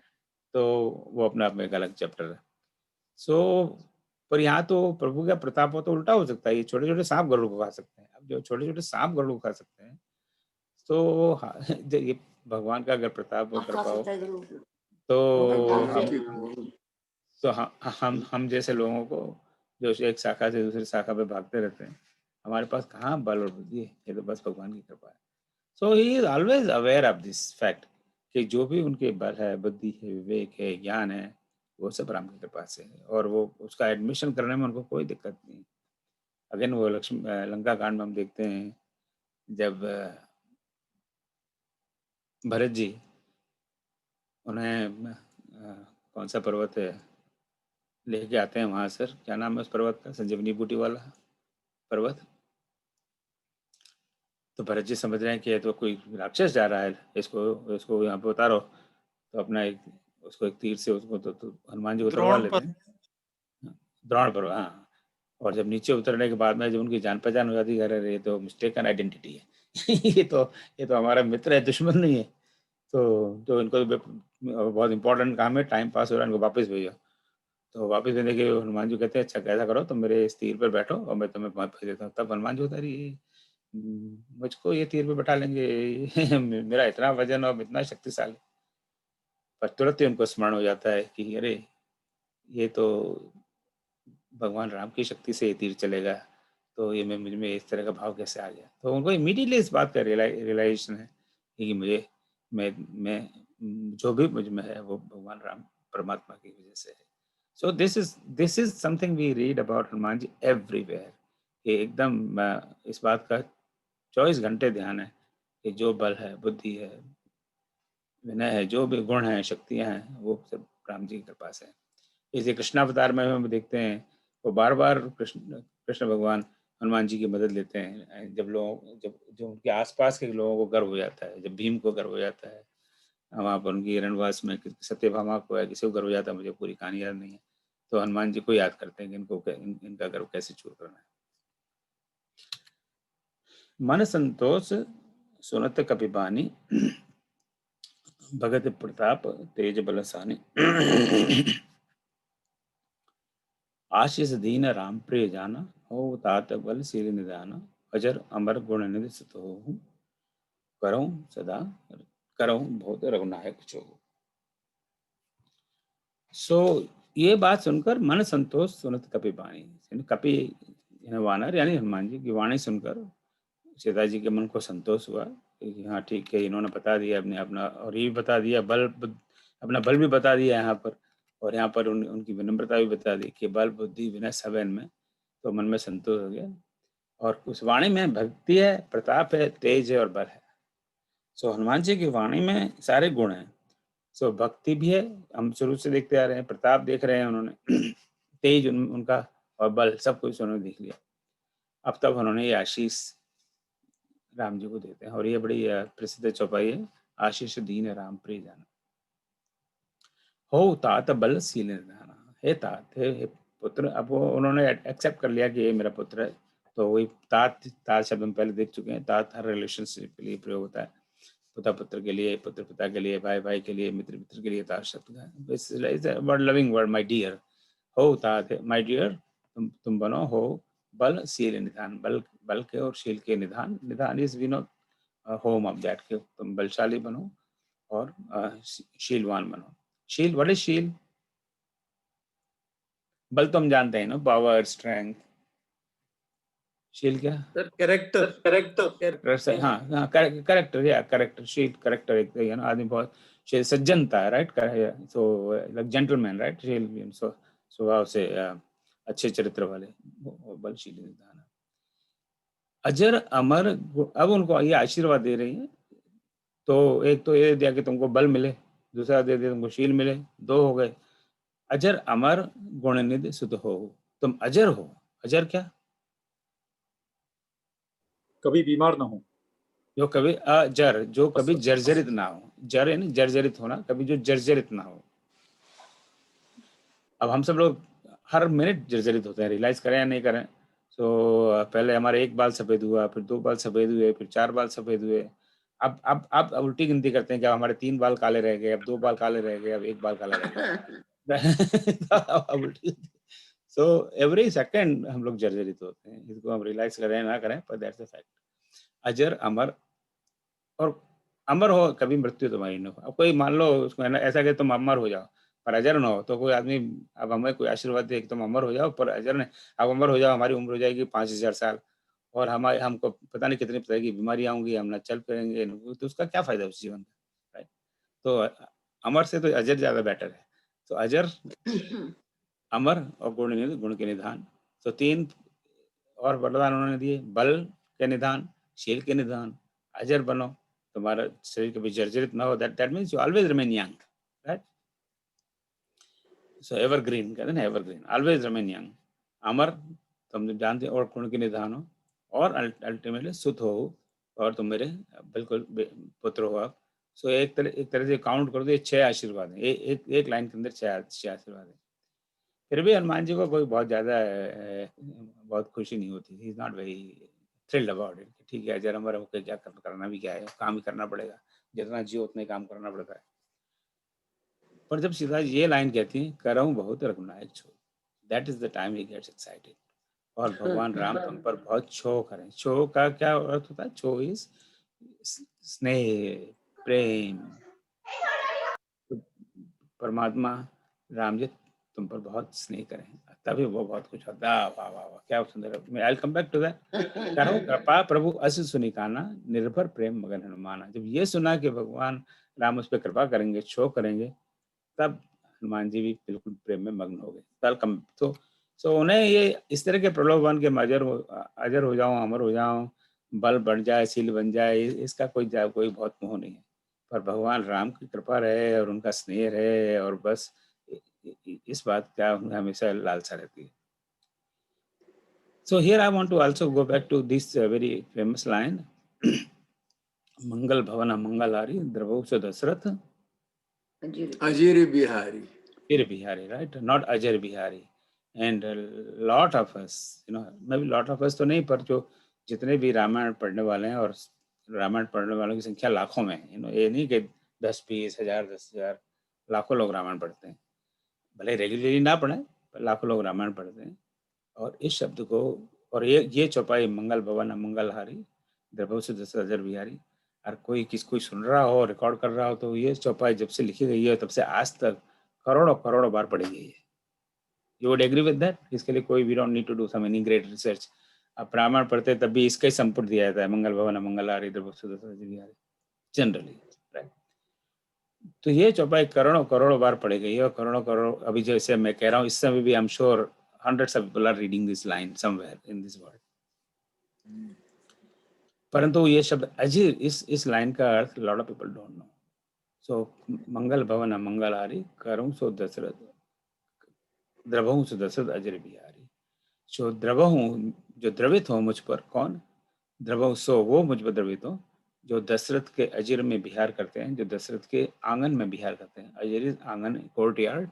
तो वो अपने आप में एक अलग चैप्टर है। पर यहाँ तो प्रभु का प्रताप हो तो उल्टा हो सकता है, ये छोटे छोटे सांप गरुड़ को खा सकते हैं। अब जो छोटे छोटे सांप गरुड़ को खा सकते हैं, तो ये भगवान का अगर प्रताप हो कृपा हो तो हम जैसे लोगों को जो एक शाखा से दूसरी शाखा पे भागते रहते हैं, हमारे पास कहाँ बल और बुद्धि है, ये तो बस भगवान की कृपा है। So he is always aware of this fact कि जो भी उनके बल है, बुद्धि है, विवेक है, ज्ञान है, वो सब राम की कृपा से है, और वो उसका एडमिशन करने में उनको कोई दिक्कत नहीं। अगेन वो लंका कांड में हम देखते हैं, जब भरत जी उन्हें कौन सा पर्वत है लेके आते हैं वहां, सर क्या नाम है उस पर्वत का, संजीवनी बूटी वाला पर्वत। तो भरत जी समझ रहे हैं कि ये तो कोई राक्षस जा रहा है, इसको यहाँ पे उतारो। तो अपना उसको एक तीर से उसको तो हनुमान जी उतरवा लेते हैं, द्रोण पर। हाँ, और जब नीचे उतरने के बाद में जब उनकी जान पहचान हो जाती है, अरे ये तो मिस्टेकन आइडेंटिटी है ये तो हमारा मित्र है, दुश्मन नहीं है। तो इनको बहुत इंपॉर्टेंट काम है, टाइम पास हो रहा है, इनको वापस भेजो। तो वापस देने के हनुमान जी कहते हैं, अच्छा ऐसा करो तुम मेरे इस तीर पर बैठो और मैं तुम्हें भेज देता हूँ। तब हनुमान जी होता है, मुझको ये तीर पे बैठा लेंगे मेरा इतना वजन और इतना शक्तिशाली। पर तुरंत ही उनको स्मरण हो जाता है कि अरे ये तो भगवान राम की शक्ति से ये तीर चलेगा, तो ये मुझ में इस तरह का भाव कैसे आ गया। तो उनको इमीडिएटली इस बात का रियलाइजेशन है कि मुझे मैं जो भी मुझ में है वो भगवान राम परमात्मा की वजह से है। So this is something we read about Hanuman ji everywhere. ये एकदम इस बात का 24 घंटे ध्यान है कि जो बल है, बुद्धि है, विनय है, जो भी गुण है, शक्तियां हैं, वो सब राम जी के कृपा से है। इसे कृष्णावतार में हम देखते हैं, वो बार बार कृष्ण भगवान हनुमान जी की मदद लेते हैं। जब जो उनके आसपास के लोगों को गर्व हो जाता है, जब भीम को गर्व हो जाता है वहाँ पर उनकी रणवास में, सत्यभामा को या किसी को गर्व हो जाता है, मुझे पूरी कहानी याद नहीं है, तो हनुमान जी को याद करते हैं कि इनका गर्व कैसे चूर करना है। मन संतोष सुनत कपिबानी, भगत प्रताप तेज बलसानी, आशीष दीन राम प्रिय जाना, हो तात बल शील निदाना, अजर अमर गुण निधि सुत हो, करऊं सदा करऊं बहुत रघुनायक छो। सो ये बात सुनकर मन संतोष सुनत कपि बाणी, कपि वानर यानी हनुमान जी की वाणी सुनकर सीता जी के मन को संतोष हुआ कि हाँ ठीक है, इन्होंने बता दिया अपना, और ये भी बता दिया अपना बल भी बता दिया यहाँ पर, और यहाँ पर उनकी विनम्रता भी बता दी कि बल बुद्धि विनय सब है इनमें। तो मन में संतोष हो गया, और उस वाणी में भक्ति है, प्रताप है, तेज है और बल है। सो हनुमान जी की वाणी में सारे गुण हैं। सो भक्ति भी है, हम शुरू से देखते आ रहे हैं, प्रताप देख रहे हैं उन्होंने तेज उनका और बल सब कुछ उन्होंने देख लिया। अब तब उन्होंने ये आशीष राम जी को देते हैं, और ये बड़ी प्रसिद्ध चौपाई है, आशीष दीन राम प्रिय जाना, हो तात बल शील निधाना। हे तात, हे पुत्र। अब वो उन्होंने एक्सेप्ट कर लिया कि ये मेरा पुत्र है। तो वही तात शब्द हम पहले देख चुके हैं। तात हर रिलेशनशिप के लिए प्रयोग होता है, पिता पुत्र के लिए, पुत्र पिता के लिए, भाई भाई के लिए, मित्र मित्र के लिए तात शब्द का word, loving word, my dear. हो तात, माय डियर, तुम बनो, हो बल शील निधान, बल के और शील के निधान। निधान is we know home of that, के तुम बलशाली बनो और शीलवान बनो। शील, व्हाट इज शील? बल तो हम जानते हैं ना, पावर, स्ट्रेंथ। शील क्या? सर कैरेक्टर हाँ हाँ, करेक्टर, या करेक्टर, शील करेक्टर, एक यू नो आदमी बहुत सज्जनता है, right, so like gentleman, right, शील स्वभाव से अच्छे चरित्र वाले, बलशील निधान। अजर अमर, अब उनको ये आशीर्वाद दे रही है। तो एक तो ये दिया कि तुमको बल मिले, दूसरा दे दिया तुमको शील मिले, 2 हो गए। अजर अमर गुणनिधि सुध हो, तुम अजर हो। अजर क्या? कभी बीमार ना हो, जो कभी अजर, जो कभी जर्जरित ना हो। जर है ना, जर्जरित होना, कभी जो जर्जरित ना हो। अब हम सब लोग हर मिनट जर्जरित होते हैं, रियलाइज करें या नहीं करें। तो पहले हमारे 1 बाल सफेद हुआ, फिर 2 बाल सफेद हुए, फिर 4 बाल सफेद हुए। अब उल्टी गिनती करते हैं कि अब हमारे 3 बाल काले रह गए, अब 2 बाल काले रह गए, अब 1 बाल काला रह गया। अब उल्टी। सो एवरी सेकंड हम लोग जर्जरित होते हैं, इसको हम रियलाइज करें ना करें, पर दैट्स अ फैक्ट। अजर अमर, और अमर हो, कभी मृत्यु तुम्हारी न हो। अब कोई मान लो उसको है ना ऐसा कि तुम अमर हो जाओ पर अजर न हो, तो कोई आदमी अब हमें कोई आशीर्वाद दे कि तुम अमर हो जाओ पर अजर नहीं। अब अमर हो जाओ, हमारी उम्र हो जाएगी 5000 साल, और हमको पता नहीं कितनी तरह की बीमारियां होंगी, हम ना चल पाएंगे, तो उसका क्या फायदा उस जीवन का, राइट? तो अमर से तो अजर ज्यादा बेटर है। तो अजर, अमर और गुण के निधान। तो 3 और वरदान उन्होंने दिए, बल के निधान, शील के निधान, अजर बनो, तुम्हारा शरीर कभी जर्जरित ना हो, that means you always remain young, right? So evergreen कहते हैं ना, एवरग्रीन, ऑलवेज रिमेन यंग। अमर तुम जानते हो, और गुण के निधान हो, और अल्टीमेटली सुत हो, और तुम मेरे बिल्कुल पुत्र हो आप। सो एक तरह से काउंट कर दो, ये 6 आशीर्वाद है, एक लाइन के अंदर 6 आशीर्वाद है। फिर भी हनुमान जी को कोई बहुत ज्यादा बहुत खुशी नहीं होती, he is not very thrilled about it. ठीक है, अजर अमर होकर क्या करना भी क्या है, काम ही करना पड़ेगा, जितना जियो उतना ही काम करना पड़ता है। पर जब सीता जी ये लाइन कहती है, करऊं बहुत रघुनायक छो, that is the time he gets excited. और भगवान राम तुम पर बहुत छो करें। छो का क्या अर्थ होता है? छो इज स्नेह, प्रेम। तो परमात्मा राम जी तुम पर बहुत स्नेह करें, तभी वो बहुत कुछ होता है। वाह वाह वाह, क्या सुंदर। मैं आई कम बैक टू दैट। करो कृपा प्रभु अस सुनिकाना, निर्भर प्रेम मगन हनुमाना। जब ये सुना कि भगवान राम उस पर कृपा करेंगे, शो करेंगे, तब हनुमान जी भी बिल्कुल प्रेम में मग्न हो गए। तो उन्हें ये इस तरह के प्रलोभन के अजर हो जाऊं, अमर हो जाऊं, बल बढ़ जाए, शील बन जाए, इसका कोई बहुत मोह नहीं है। पर भगवान राम की कृपा रहे और उनका स्नेह रहे, और बस इस बात का हमेशा लालसा रहती है। So here I want to also go back to this very famous line, मंगल भवन मंगलहारी द्रवौ स दशरथ अजीर बिहारी, फिर बिहारी, right? Not अजर Bihari. And a lot of us, maybe lot of us तो नहीं, पर जो जितने भी रामायण पढ़ने वाले हैं, और रामायण पढ़ने वालों की संख्या लाखों में है, ये नहीं कि 10-20 हजार 10,000, लाखों लोग रामायण पढ़ते हैं। भले रेगुलरली ना पढ़े, पर लाखों लोग रामायण पढ़ते हैं। और इस शब्द को, और ये चौपाई, मंगल भवन मंगलहारी द्रवौ स दशरथ अजर बिहारी, और कोई सुन रहा हो, रिकॉर्ड कर रहा हो, तो ये चौपाई जब से लिखी गई है तब से आज तक करोड़ों बार पढ़ी गई है। You would agree with that? इसके लिए कोई, we don't need to do some any great research. अब रामायण पढ़ते तब भी इसका ही संपुट दिया जाता है, मंगल भवन मंगलहारी द्रवौ स दशरथ अजर बिहारी, जनरली, राइट? तो ये चौपाई करोड़ों बार पढ़ी गई है, और करोड़ों, अभी जैसे मैं कह रहा हूँ, इस समय भी I am sure hundreds of people are reading this line somewhere in this world. परंतु ये शब्द अजीर, इस लाइन का अर्थ lot of people don't know. So मंगल भवन मंगलहारी करऊं सो दशरथ, द्रवहूं सो दशरथ अजर बिहारी। सो द्रवहूं, जो द्रवित हो मुझ पर, कौन? द्रवहूं, सो वो मुझ पर द्रवित हो जो दशरथ के अजर में बिहार करते हैं, जो दशरथ के आंगन में बिहार करते हैं। अजर आंगन, कोर्ट यार्ड,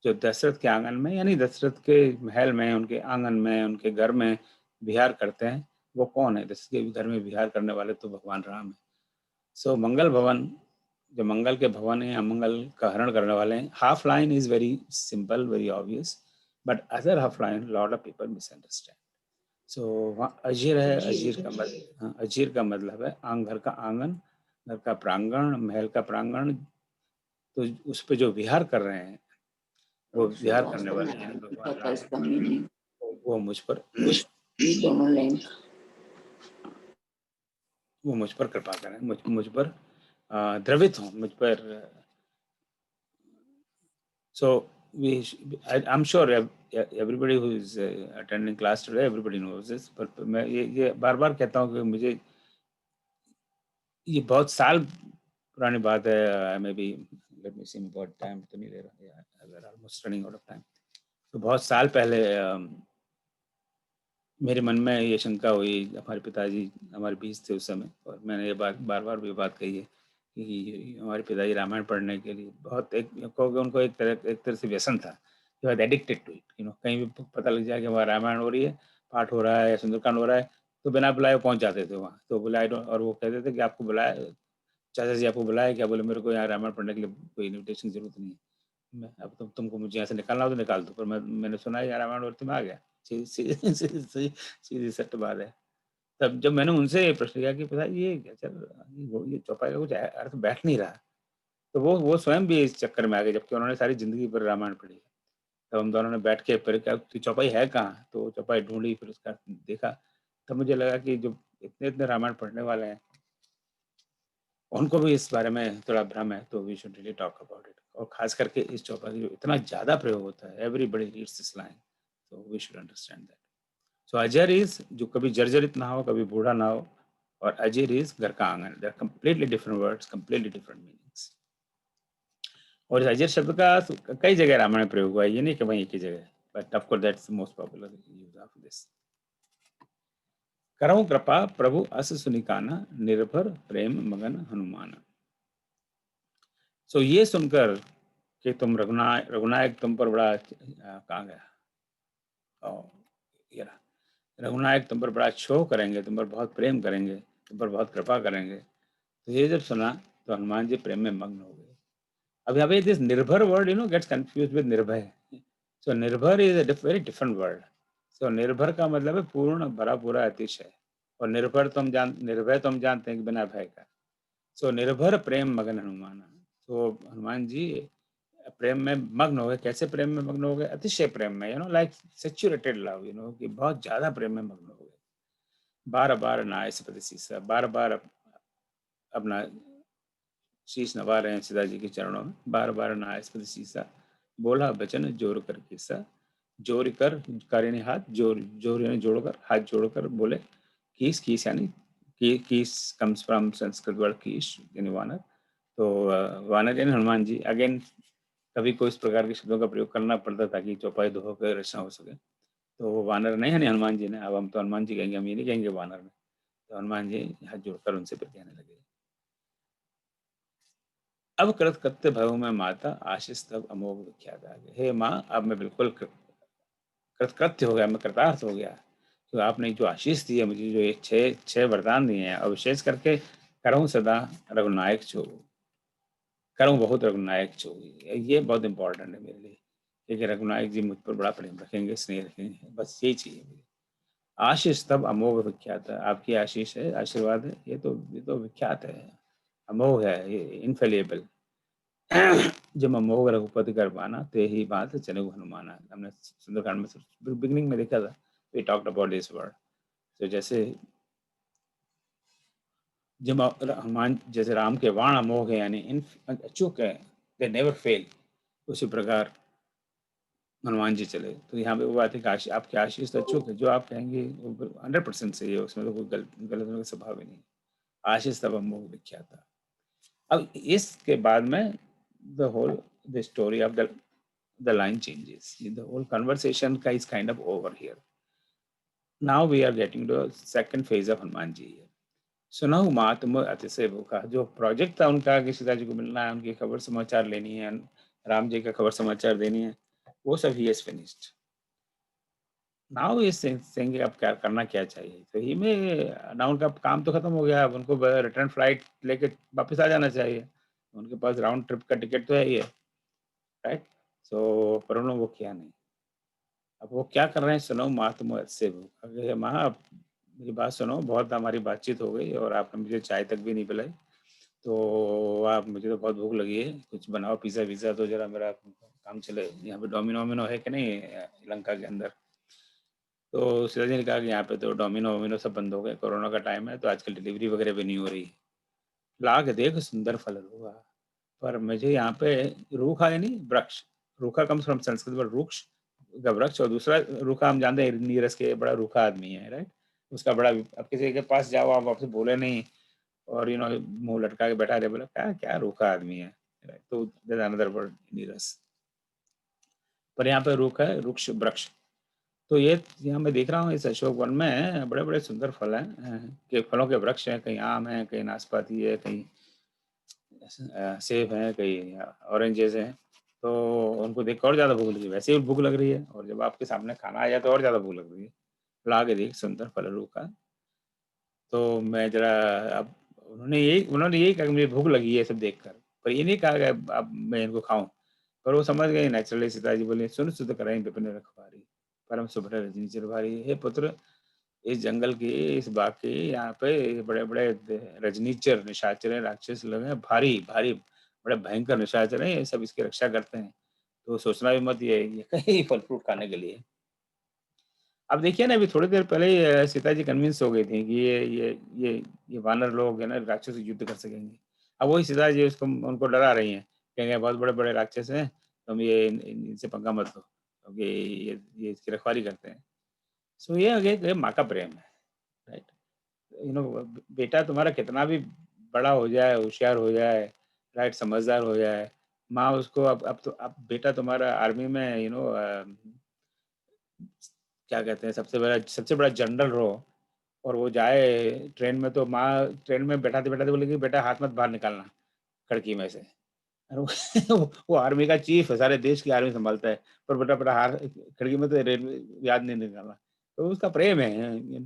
जो दशरथ के आंगन में, यानी दशरथ के महल में, उनके आंगन में, उनके घर में विहार करते हैं। वो कौन है? दशरथ के घर में विहार करने वाले तो भगवान राम है। सो मंगल भवन, जो मंगल के भवन है, अमंगल का हरण करने वाले हैं। Half line is very simple, very obvious, but other half line lot of people misunderstand. So वहाँ अजीर है, अजीर का मतलब है घर का आंगन, घर का प्रांगण, महल का प्रांगण। तो उस पे जो विहार कर रहे हैं वो विहार करने वाले हैं भगवान राम, वो मुझ पर वो मुझ पर कृपा करें, मुझ पर द्रवित हों, मुझ पर। So I'm sure everybody who is attending class today, everybody knows this, but मैं ये बार बार कहता हूँ कि मुझे ये बहुत साल पुरानी बात है। मे बी लेट मी सी, बहुत टाइम तो नहीं ले रहा, almost running out of time. तो बहुत साल पहले मेरे मन में ये शंका हुई, हमारे पिताजी हमारे बीच थे उस समय, और मैंने ये बात बार बार भी बात कही है कि हमारे पिताजी रामायण पढ़ने के लिए बहुत उनको एक तरह से व्यसन था, एडिक्टेड टू इट। कहीं भी पता लग जाए कि वहाँ रामायण हो रही है, पाठ हो रहा है या सुंदरकांड हो रहा है, तो बिना बुलाए पहुंच जाते थे वहाँ। तो बोले और वो कहते थे कि आपको बुलाया, चाचा जी आपको बुलाया क्या? बोले मेरे को यहाँ रामायण पढ़ने के लिए कोई इन्विटेशन की जरूरत नहीं है, मैं अब तुमको मुझे यहाँ से निकालना हो तो निकाल दो, पर मैंने सुना है रामायण और मैं आ गया। सीधी सट्ट बात है। तब जब मैंने उनसे प्रश्न किया कि पता ये क्या चल रहा, ये चौपाई का कुछ अर्थ बैठ नहीं रहा, तो वो स्वयं भी इस चक्कर में आ गए, जबकि उन्होंने सारी जिंदगी पर रामायण पढ़ी है। तब हम दोनों ने बैठ के फिर क्या चौपाई है कहाँ, तो चौपाई ढूंढी, फिर उसका देखा। तब मुझे लगा कि जो इतने इतने रामायण पढ़ने वाले हैं उनको भी इस बारे में थोड़ा भ्रम है, तो we should really talk about it. और खास करके इस चौपाई जो इतना ज्यादा प्रयोग होता है, एवरीबडी रीड्स दिस लाइन, तो वी शुड अंडरस्टैंड दैट। सो अजर इज जो कभी जर्जरित ना हो, कभी बूढ़ा ना हो, और अजीर इज घर का आंगन। They are completely different words, completely different meanings. और इस अजर शब्द का कई जगह रामायण में प्रयोग हुआ है, ये नहीं कि वहीं एक ही जगह, but of course that's the most popular use of this. करहु कृपा प्रभु अस सुनिकाना, निर्भर प्रेम मगन हनुमान। सो ये सुनकर कि तुम रघुनायक तुम पर बड़ा कहाँ गया, ये रघुनायक तुम पर बड़ा क्षोभ करेंगे, तुम पर बहुत प्रेम करेंगे, तुम पर बहुत कृपा करेंगे। तो ये जब सुना तो हनुमान जी प्रेम में मग्न हो गए। अब यहाँ पे दिस निर्भर वर्ड गेट्स कंफ्यूज विद निर्भय। सो निर्भर is a very different word. So निर्भर का मतलब है पूर्ण, भरा पूरा, अतिशय। और निर्भय तो हम जानते हैं कि बिना भय का। सो निर्भर प्रेम मगन हनुमान। तो हनुमान जी प्रेम में मग्न हो गए। कैसे प्रेम में मग्न हो गए? अतिशय प्रेम में, लाइक सैचुरेटेड लव, कि बहुत ज्यादा प्रेम में मग्न हो गए। बार बार नाय सपति सीसा, बार बार अपना शीश नवा रहे हैं सीता जी के चरणों में। बार बार नाय सपति सीसा, बोला वचन जोर कर किस्सा। जोर कर यानी हाथ, जोर यानी जोड़कर, हाथ जोड़कर बोले कीस यानी कीस कम्स फ्रॉम संस्कृत वर्ड कीश यानी वानर। तो वानर यानी हनुमान जी। अगेन कभी को इस प्रकार के शब्दों का प्रयोग करना पड़ता ताकि चौपाई दोहों की रचना हो सके। तो वो वानर नहीं है हनुमान जी ने, अब हम तो हनुमान जी कहेंगे, हम ये नहीं कहेंगे वानर ने। तो हनुमान जी हाथ जोड़कर उनसे फिर कहने लगे, अब कृत कृत्य भव में माता, आशीष तब अमोघ विख्यात आ गए। हे माँ, अब मैं बिल्कुल कृतकृत्य हो गया, मैं कृतार्थ हो गया। तो आपने जो आशीष दी है मुझे, जो ये छह वरदान दिए हैं, और विशेष करके करऊं सदा रघुनायक छो, करऊं बहुत रघुनायक छो, ये बहुत इंपॉर्टेंट है मेरे लिए, क्योंकि रघुनायक जी मुझ पर बड़ा प्रेम रखेंगे, स्नेह रखेंगे, बस यही चाहिए मुझे। आशीष तब अमोघ विख्यात है, आपकी आशीष है, आशीर्वाद है, ये तो विख्यात है, अमोघ है, ये इनफेलिएबल। जब अमोघ रघुपति कर पाना, ते ही बात चले हनुमाना। हमने सुंदरकांड में बिगिनिंग में देखा था, we talked about this word. तो जैसे जब हनुमान, जैसे राम के वाण अमोघ है, यानी अचूक है, दे नेवर फेल, उसी प्रकार हनुमान जी चले। तो यहाँ पे वो बात है कि आपकी आशीष तो अचूक है, जो आप कहेंगे वो 100% सही है, उसमें तो कोई गलत होने का स्वभाव ही नहीं। आशीष तब अमोघ विख्यात था। अब इसके बाद में the story of the line changes. The whole conversation is kind of over here. Now we are getting to the second phase of Hanuman ji. सुनाऊ माँ तुम अतिशय भूखा। जो प्रोजेक्ट था उनका कि सीता जी को मिलना है, उनकी खबर समाचार लेनी है, राम जी का खबर समाचार देनी है, वो सब ही is finished. Now is saying अब क्या करना क्या चाहिए। तो ही में ना उनका काम तो खत्म हो गया, अब उनको रिटर्न फ्लाइट लेके वापस आ जाना चाहिए, उनके पास राउंड ट्रिप का टिकट तो है ही है, राइट। सो पर उन्होंने वो किया नहीं। अब वो क्या कर रहे हैं, सुनो माँ तुम से माँ आप मेरी बात सुनो, बहुत हमारी बातचीत हो गई और आपने मुझे चाय तक भी नहीं पिलाई, तो आप मुझे तो बहुत भूख लगी है, कुछ बनाओ पिज़्ज़ा विज़्ज़ा तो जरा मेरा काम चले। यहाँ पे डोमिनो वोमिनो है कि नहीं लंका के अंदर? तो सीता जी ने कहा कि यहाँ पे तो डोमिनो वोमिनो सब बंद हो गए, कोरोना का टाइम है तो आजकल डिलीवरी वगैरह भी नहीं हो रही। ला के देख सुंदर फल होगा, पर मुझे यहाँ पे रूखा है नहीं वृक्ष, रूखा कम्स फ्रॉम संस्कृत वर्ड रुक्ष का वृक्ष, और दूसरा रूखा हम जानते हैं नीरस के बड़ा रूखा आदमी है, राइट? उसका बड़ा, अब किसी के पास जाओ आप आपसे बोले नहीं और मुंह लटका के बैठा रहे, बोला क्या क्या रूखा आदमी है, राइट? तो अनदर वर्ड नीरस, पर यहाँ पे रूखा है वृक्ष वृक्ष। तो ये यहाँ मैं देख रहा हूँ इस अशोक वन में बड़े बड़े सुंदर फल हैं, के फलों के वृक्ष हैं, कहीं आम है, कहीं नाशपाती है, कहीं सेब हैं, कहीं ऑरेंजेस हैं। तो उनको देख कर और ज़्यादा भूख लगी, वैसे ही भूख लग रही है, और जब आपके सामने खाना आ जाए तो और ज़्यादा भूख लग रही है। ला के देख सुंदर फल रूखा। तो मैं जरा, अब उन्होंने यही कहा कि मुझे भूख लगी है सब देखकर, पर ये नहीं कहा कि अब मैं इनको खाऊं। पर वो समझ गए नेचुरली। सीता जी बोले सुन सुध कराई विपिन रखवारी, परम सुभट रजनी चिरभारी। हे पुत्र, इस जंगल के, इस बाग के यहाँ पे बड़े बड़े रजनीचर निशाचर हैं, राक्षस लोग हैं, भारी भारी बड़े भयंकर निशाचर हैं, ये सब इसकी रक्षा करते हैं। तो सोचना भी मत ये कहीं फल फ्रूट खाने के लिए। अब देखिए ना, अभी थोड़ी देर पहले ही सीता जी कन्विंस हो गई थी कि ये वानर लोग है ना राक्षस से युद्ध कर सकेंगे। अब वही सीता जी उसको उनको डरा रही हैं, कहेंगे बहुत बड़े बड़े राक्षस हैं, तुम ये इनसे पंगा मत लो, क्योंकि ये इसकी रखवाली करते हैं। सो ये आगे माँ का प्रेम है, राइट? बेटा तुम्हारा कितना भी बड़ा हो जाए, होशियार हो जाए, राइट, समझदार हो जाए, माँ उसको अब बेटा तुम्हारा आर्मी में क्या कहते हैं, सबसे बड़ा जनरल हो, और वो जाए ट्रेन में, तो माँ ट्रेन में बैठाते बैठाते बोलेगी बेटा हाथ मत बाहर निकालना खिड़की में से। और वो आर्मी का चीफ है, सारे देश की आर्मी संभालता है, पर बेटा बेटा हाथ खिड़की में तो रेलवे याद नहीं निकालना। तो उसका प्रेम है।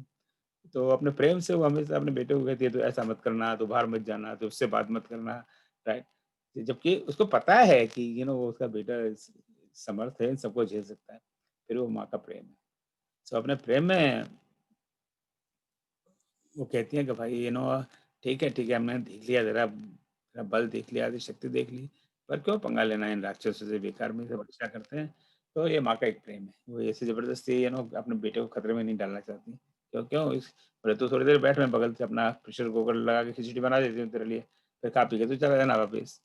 तो अपने प्रेम से वो हमेशा अपने बेटे को कहती है तो ऐसा मत करना, तो बाहर मत जाना, तो उससे बात मत करना, राइट? जबकि उसको पता है कि वो उसका बेटा समर्थ है, सबको झेल सकता है, फिर वो माँ का प्रेम है। तो अपने प्रेम में वो कहती है कि भाई ठीक है हमने देख लिया, जरा बल देख लिया, शक्ति देख ली, पर क्यों पंगा लेना है इन राक्षसों से, बेकार में सब रक्षा करते हैं। तो ये माँ का एक प्रेम है, वो ऐसे जबरदस्ती अपने बेटे को खतरे में नहीं डालना चाहती। क्यों क्यों इस बोले तो थोड़ी देर बैठ, में बगल से अपना प्रेशर कुकर लगा के खिचड़ी बना देती हूँ तेरे लिए, फिर खा पी के तो चला जाना वापिस।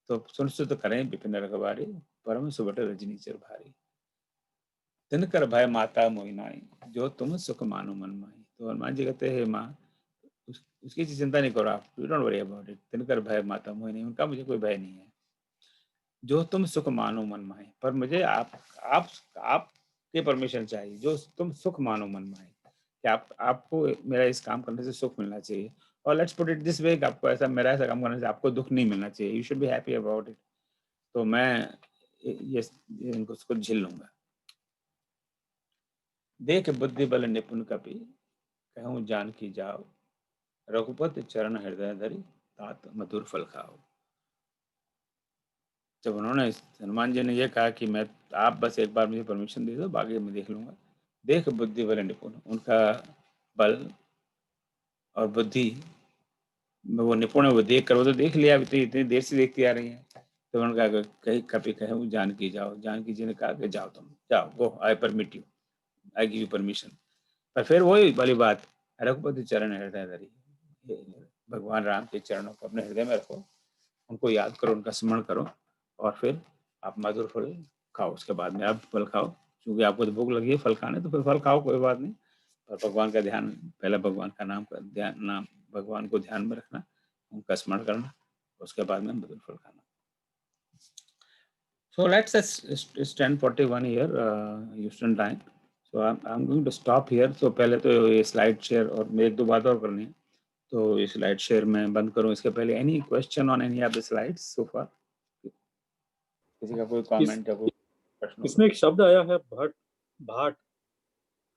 तो सुन तो करें विपिन रखवारी, परम सुबट रजनी चिर भारी। तिनकर भय माता मोहिनाई, जो तुम सुख मानो मन माही। तो हनुमान जी कहते हैं माँ उसकी चिंता नहीं करो आप, you don't worry about it. तिनकर भय माता मोहिनी, उनका मुझे कोई भय नहीं है। जो तुम सुख मानो मन माहे, पर मुझे आपके परमिशन चाहिए, जो तुम सुख मानो मन माहे, कि आपको मेरा इस काम करने से सुख मिलना चाहिए। और let's put it this way, आपको मेरा ऐसा काम करने से आपको दुख नहीं मिलना चाहिए, you should be happy about it. तो मैं ये इनको उसको झेल लूंगा। देख बुद्धि बल निपुण कपि, कहूँ जान की जाओ, रघुपति चरण हृदय धरि, तात मधुर फल खाओ। जब उन्होंने हनुमान जी ने ये कहा कि मैं, आप बस एक बार मुझे परमिशन दे दो, बाकी मैं देख लूंगा। देख बुद्धि बल निपुण, उनका बल और बुद्धि में वो निपुण है, वो देख कर, वो तो देख लिया, इतनी देर से देखती आ रही है। तो उन्होंने कहा कहीं कभी कहे जानकी जाओ, जानकी जी ने कहा कि जाओ, तुम जाओ, go, I permit you, I give you permission. पर फिर वही वाली बात, रघुपति चरण हृदय धरि, भगवान राम के चरणों को अपने हृदय में रखो, उनको याद करो, उनका स्मरण करो, और फिर आप मधुर फल खाओ। उसके बाद में आप फल खाओ, क्योंकि आपको तो भूख लगी है फल खाने, तो फिर फल खाओ, कोई बात नहीं, पर भगवान का ध्यान, पहले भगवान का नाम भगवान को ध्यान में रखना, उनका स्मरण करना, उसके बाद में मधुर फल खाना। So let's it's 10:41 here Houston time. So I'm going to stop here. So पहले तो ये स्लाइड शेयर, और मैं एक दो बात और करनी है, तो ये स्लाइड शेयर मैं बंद करूं इसके पहले। Any question on any of the slides so far? किसी का कोई कमेंट या कोई प्रश्न? इसमें एक शब्द आया है भट, भाट,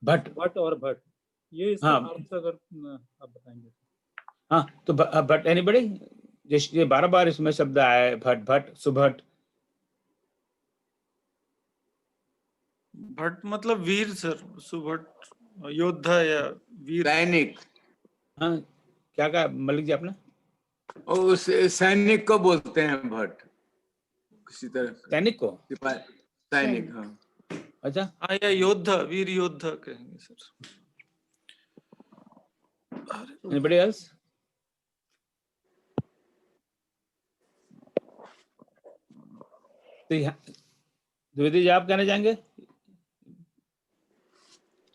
भट, भट और भट, ये इसका हाँ, अर्थ अगर आप बताएंगे। हाँ, तो भट एनीबडी, ये 12 बार इसमें शब्द आया है, भट भट सुभट। भट्ट मतलब वीर सर, सुभट योद्धा या वीर सैनिक। हाँ, क्या कहा मलिक जी आपने? उस सैनिक को बोलते हैं भट्ट, किसी तरह का सैनिक को? सिपाही, सैनिक। हाँ, अच्छा, हाँ, या योद्धा, वीर योद्धा कहेंगे सर। Anybody else? तो यहाँ द्विवेदी जी आप कहना चाहेंगे?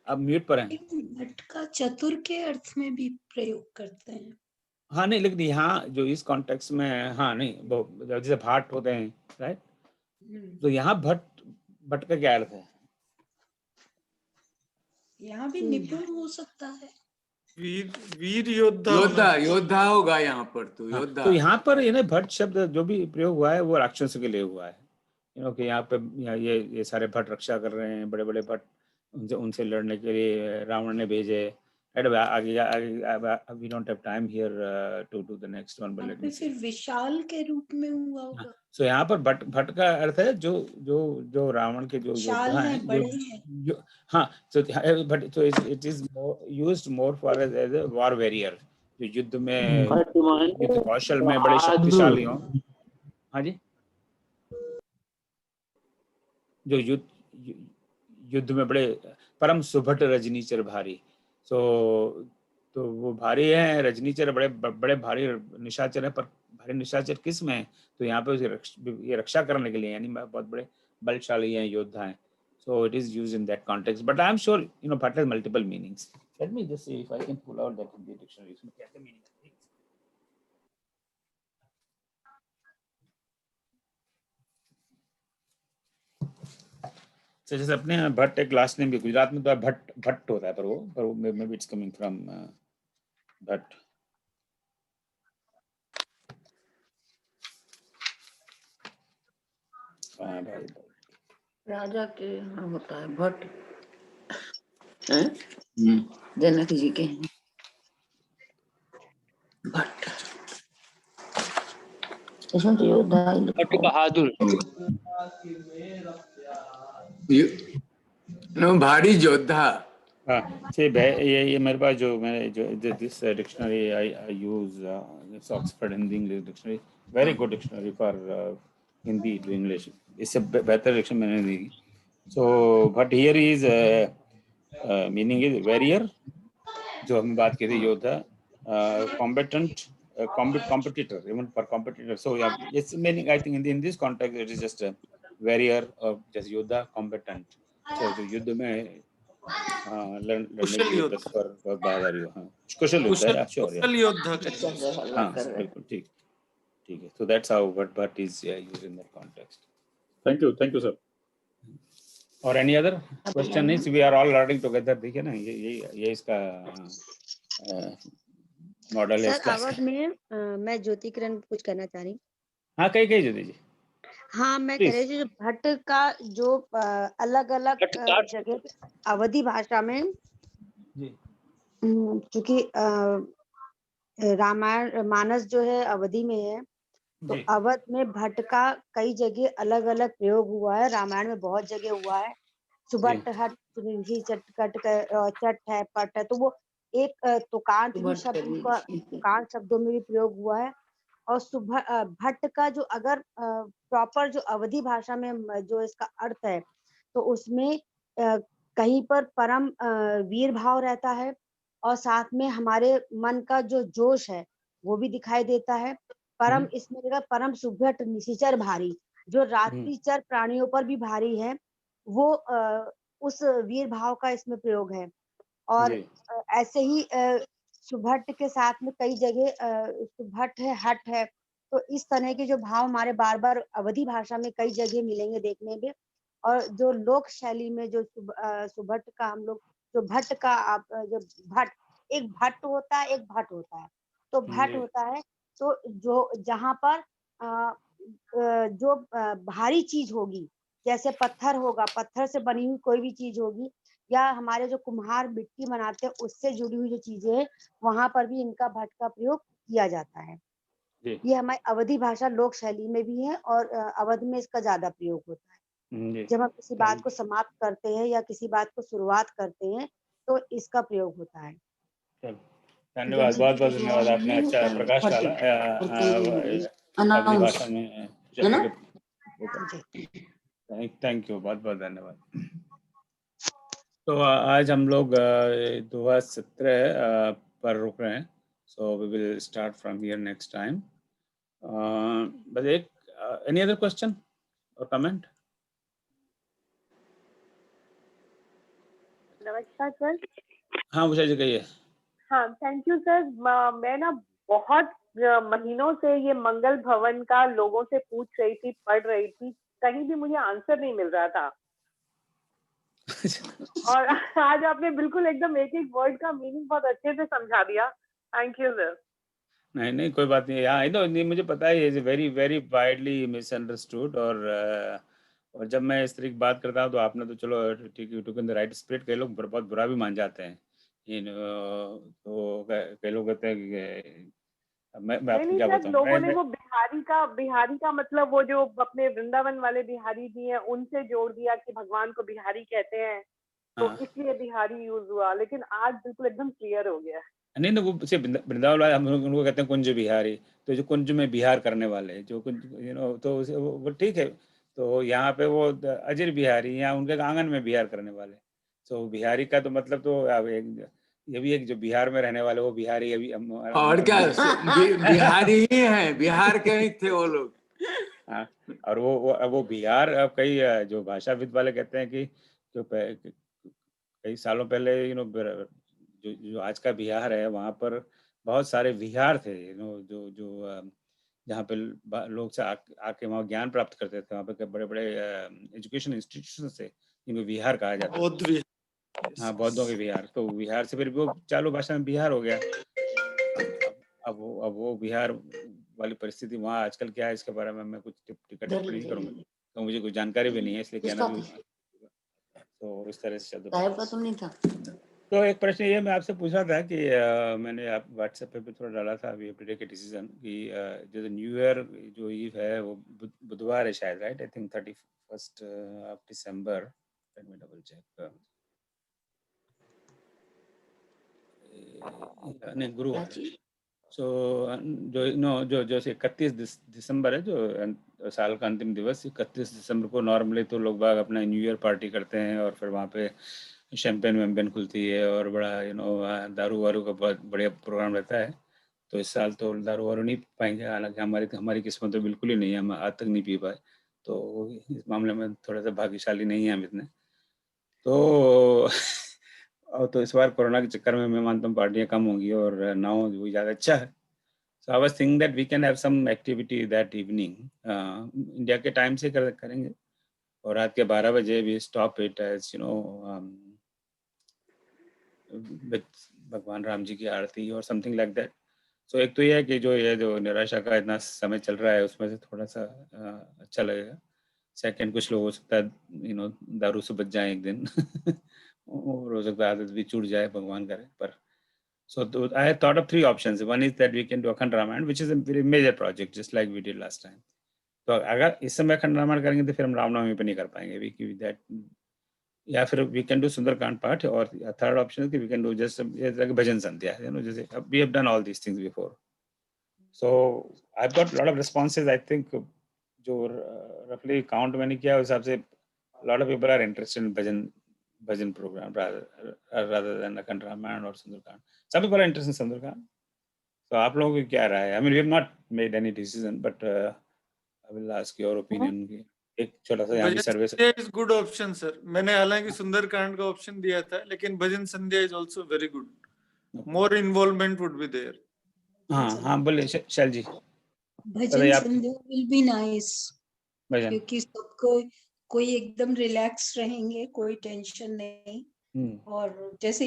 आप म्यूट पर हैं। भट्ट का चतुर के अर्थ में भी प्रयोग करते हैं। हाँ नहीं, लेकिन यहाँ जो इस कॉन्टेक्स्ट में, हाँ नहीं, जैसे भाट होते हैं, राइट? तो यहाँ भट्ट, भट्ट का क्या अर्थ है? यहाँ भी निपुण हो सकता है। वीर योद्धा योद्धा, योद्धा होगा यहाँ पर तो, हाँ, योद्धा। तो यहाँ पर ये भट्ट शब्द जो भी प्रयोग हुआ है वो राक्षसों के लिए हुआ है। कि यहाँ पे ये सारे भट्ट रक्षा कर रहे हैं, बड़े बड़े भट्ट, उनसे लड़ने के लिए रावण ने भेजे। आगे we don't have time here to do the next one, but फिर विशाल के रूप में हुआ होगा। सो यहाँ पर भट्ट का अर्थ है जो रावण के जो योद्धा हैं, जो हाँ, so it is used more for as a war warrior, जो युद्ध में, युद्ध कौशल में बड़े शक्तिशाली हों। हाँ जी, जो युद्ध में बड़े परम सुभट रजनीचर भारी। तो वो भारी हैं, रजनीचर बड़े बड़े भारी निशाचर हैं, पर भारी निशाचर किस में है? तो यहाँ पे ये रक्षा करने के लिए, यानी बहुत बड़े बलशाली हैं, योद्धा हैं। So it is used in that context, but I am sure Bhatt has multiple meanings. Let me just see if I can pull out that in the dictionary. इसमें क्या क्या meaning है? जैसे अपने भट्ट एक लास्ट नेम भी, गुजरात में तो भट्ट होता है, पर वो may be it's coming from Bhatt. हाँ भाई, राजा के यहाँ होता है भट्ट, जनक जी के भट्ट, इसमें तो योद्धा भट्ट बहादुर, भारी योद्धा। हाँ, ये मेरे पास जो this dictionary I use Oxford Hindi English dictionary, very good dictionary for Hindi to English, इससे बेहतर डिक्शनरी मैंने दी। So but here is meaning is warrior, जो हम बात की थी, योद्धा, combatant, competitor, even for competitor. So yeah, it's meaning, I think in this context it is just a warrior or just योद्धा, combatant. So जो युद्ध में लड़ने के लिए तत्पर बहादुर हो, हाँ, कुशल योद्धा, कुशल योद्धा। हाँ बिल्कुल ठीक है। So that's how Bhatt is used in that context. Thank you sir. और any other question is, we are all learning together, देखिए ना, ये इसका मॉडल है। सर अवध में मैं ज्योति किरण कुछ कहना चाह रही हूँ। हाँ, कही ज्योति जी। हाँ, मैं कह रही थी भट्ट का जो अलग अलग जगह अवधी भाषा में, क्योंकि रामायण मानस जो है अवधी में है, तो अवध में भट्ट का कई जगह अलग अलग प्रयोग हुआ है। रामायण में बहुत जगह हुआ है। सुबट हट, चटकट, चट है, पट है, तो वो एक तुकांत भी शब्द का तुकांत शब्दों में भी प्रयोग हुआ है। और भट्ट का जो अगर प्रॉपर जो अवधी भाषा में जो इसका अर्थ है, तो उसमें कहीं पर परम वीर भाव रहता है, और साथ में हमारे मन का जो जोश है वो भी दिखाई देता है। परम, इसमें देखा परम सुभट निशिचर भारी, जो रात्रिचर प्राणियों पर भी भारी है, वो उस वीर भाव का इसमें प्रयोग है। और ऐसे ही सुभट के साथ में कई जगह सुभट है, हट है, तो इस तरह के जो भाव हमारे बार बार अवधी भाषा में कई जगह मिलेंगे देखने में। और जो लोक शैली में जो सुभट का हम लोग, जो भट्ट का जो भट्ट, एक भट्ट होता है, एक भट्ट होता है, तो भट्ट होता है तो जो जहाँ पर जो भारी चीज होगी, जैसे पत्थर होगा, पत्थर से बनी हुई कोई भी चीज होगी, या हमारे जो कुम्हार मिट्टी बनाते हैं उससे जुड़ी हुई जो चीजें हैं, वहां पर भी इनका भट्ट का प्रयोग किया जाता है। ये हमारी अवधी भाषा लोक शैली में भी है, और अवध में इसका ज्यादा प्रयोग होता है। जी जब हम किसी बात को समाप्त करते हैं या किसी बात को शुरुआत करते हैं तो इसका प्रयोग होता है। चलो, धन्यवाद, बहुत बहुत धन्यवाद, आपने अच्छा प्रकाश डाला अपनी भाषा में शब्दों के ऊपर। थैंक यू, बहुत बहुत धन्यवाद। तो आज हम लोग 2017 पर रुक रहे हैं, so we will start from here next time. बस एक एनी अदर क्वेश्चन और कमेंट? नमस्कार सर। हाँ उषा जी कहिए। हाँ थैंक यू सर। मैं ना बहुत महीनों से ये मंगल भवन का लोगों से पूछ रही थी, पढ़ रही थी, कहीं भी मुझे आंसर नहीं मिल रहा था। और आज आपने बिल्कुल एकदम एक एक वर्ड का मीनिंग बहुत अच्छे से समझा दिया। Thank you sir. नहीं नहीं कोई बात नहीं। हाँ नहीं मुझे पता है is very very widely misunderstood. और जब मैं इस तरह की बात करता हूँ तो आपने तो चलो ठीक है, to in the right spirit, कई लोग बहुत बुरा भी मान जाते हैं। तो कई लोग कहते हैं कि मैं आपको क्या सर, बताऊँ। लोगों ने वो बिहारी का मतलब वो जो अपने वृंदावन वाले बिहारी जी हैं उनसे जोड़ दिया कि भगवान को बिहारी कहते हैं, तो इसलिए बिहारी यूज हुआ, लेकिन आज बिल्कुल एकदम क्लियर हो गया। नहीं वो सिर्फ वृंदावन वाले हम लोग उनको कहते हैं कुंज बिहारी, तो जो कुंज में बिहार करने वाले जो कुंज तो वो ठीक है। तो यहाँ पे वो अजर बिहारी, यहाँ उनके आंगन में बिहार करने वाले, तो बिहारी का तो मतलब तो अब ये भी एक जो बिहार में रहने वाले वो बिहारी अभी और क्या बिहारी ही हैं, बिहार के ही थे वो लोग। हाँ, और वो बिहार अब कई जो भाषाविद वाले कहते हैं कि जो कई सालों पहले जो आज का बिहार है वहाँ पर बहुत सारे विहार थे, जो जहाँ पे लोग से आके वहाँ ज्ञान प्राप्त करते थे। वहाँ पे बड़े बड़े एजुकेशन इंस्टीट्यूशन थे जिनको विहार कहा जाता है। बौद्ध विहार। हाँ बौद्धों के विहार, तो विहार से फिर वो चालू भाषा में बिहार हो गया। अब वो बिहार वाली परिस्थिति वहाँ आजकल क्या है इसके बारे में मैं कुछ टिप्पणी नहीं करूँगा, तो मुझे कुछ जानकारी भी नहीं है, इसलिए कहना भी तो इस तरह से नहीं था। तो एक प्रश्न ये मैं आपसे पूछा था कि मैंने आप व्हाट्सएप पे भी थोड़ा डाला था अभी अपडेट के डिसीजन कि जो न्यू ईयर जो ईव है वो बुधवार है शायद, right? I think 31st of December. Let me double check. नहीं गुरुवार। सो जो 31 दिसंबर है, जो साल का अंतिम दिवस 31 दिसंबर को नॉर्मली तो लोग बाग अपना न्यू ईयर पार्टी करते हैं और फिर वहाँ पे शैम्पेन वैम्पेन खुलती है और बड़ा दारू वारू का बहुत बढ़िया प्रोग्राम रहता है। तो इस साल तो दारू वारू नहीं पाएंगे, हालांकि हमारी किस्मत तो बिल्कुल ही नहीं है, हम आज तक नहीं पी पाए, तो इस मामले में थोड़ा सा भाग्यशाली नहीं है हम इतने। तो तो इस बार कोरोना के चक्कर में मैं मानता हूँ पार्टियाँ कम होंगी और ना हो वो ज़्यादा अच्छा है। So I was thinking that we can have some activity that evening. India के टाइम से करेंगे और रात के 12 बजे we stop it as with भगवान राम जी की आरती और समथिंग लाइक दैट। सो एक तो ये है कि ये जो निराशा का इतना समय चल रहा है उसमें से थोड़ा सा अच्छा लगेगा। सेकंड, कुछ लोग हो सकता है दारू से बच जाए एक दिन और हो सकता है आदत भी छूट जाए, भगवान करे। पर so I had thought of 3 options. One is that we can do Akhand Ramayana, which is a very major project, just like we did last time. तो अगर इस समय अखंड रामायण करेंगे तो फिर हम रामनवमी पे नहीं कर पाएंगे या फिर we can do सुंदरकांड पाठ, और थर्ड ऑप्शन is कि we can do just like भजन संध्या, जैसे we have done all these things before. So I've got a lot of responses. I think जो roughly count मैंने किया उस हिसाब से a lot of people are interested in bhajan program rather than Akhand Ramayana or Sundarkand. Some people are interested in Sundarkand. So आप लोगों की क्या राय है? I mean, we have not made any decision, but I will ask your opinion. एक छोटा सा यहाँ भी survey is good option sir. मैंने हालांकि सुंदरकांड का ऑप्शन दिया था, लेकिन भजन संध्या is also very good. More involvement would be there. हाँ बोलिए शैल जी। भजन संध्या विल बी नाइस, क्योंकि सबको कोई एकदम रिलैक्स रहेंगे, कोई टेंशन नहीं, और जैसे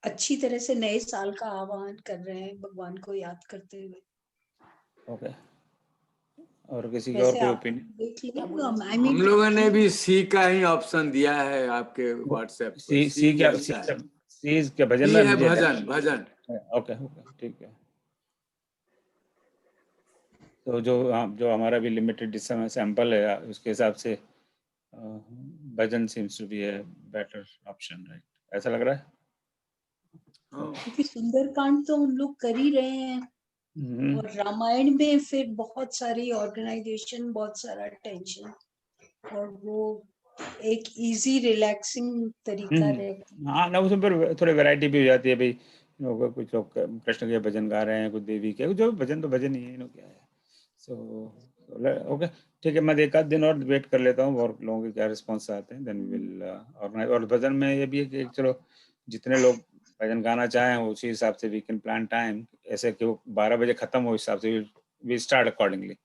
अच्छी तरह से नए साल का आह्वान कर रहे हैं भगवान को याद करते हुए। ओके, और किसी की और कोई ओपिनियन? हम लोगों ने भी सी का ही ऑप्शन दिया है आपके व्हाट्सएप पर। सी क्या भजन है? भजन। ओके ठीक है। तो जो हमारा भी लिमिटेड सैंपल है उसके हिसाब से भजन seems to be a better option, right? ऐसा लग रहा है? क्योंकि सुंदरकांड तो हम लोग कर ही रहे हैं और रामायण में फिर बहुत सारी ऑर्गेनाइजेशन, बहुत सारा टेंशन, और वो एक इजी रिलैक्सिंग तरीका रहेगा। हाँ ना, उसमें फिर थोड़ी वैरायटी भी हो जाती है भाई। कुछ लोग कृष्ण के भजन गा रहे हैं, कुछ देवी के, जो भजन तो भजन ही है, क्या है। सो ओके, ठीक है, मैं एक आध दिन और वेट कर लेता हूँ और लोगों के क्या रिस्पॉन्स आते हैं, देन वी विल ऑर्गेनाइज। और भजन में ये भी है कि चलो जितने लोग भजन गाना चाहें उसी हिसाब से वी कैन प्लान टाइम, ऐसे कि वो 12 बजे खत्म हो, हिसाब से वी स्टार्ट अकॉर्डिंगली।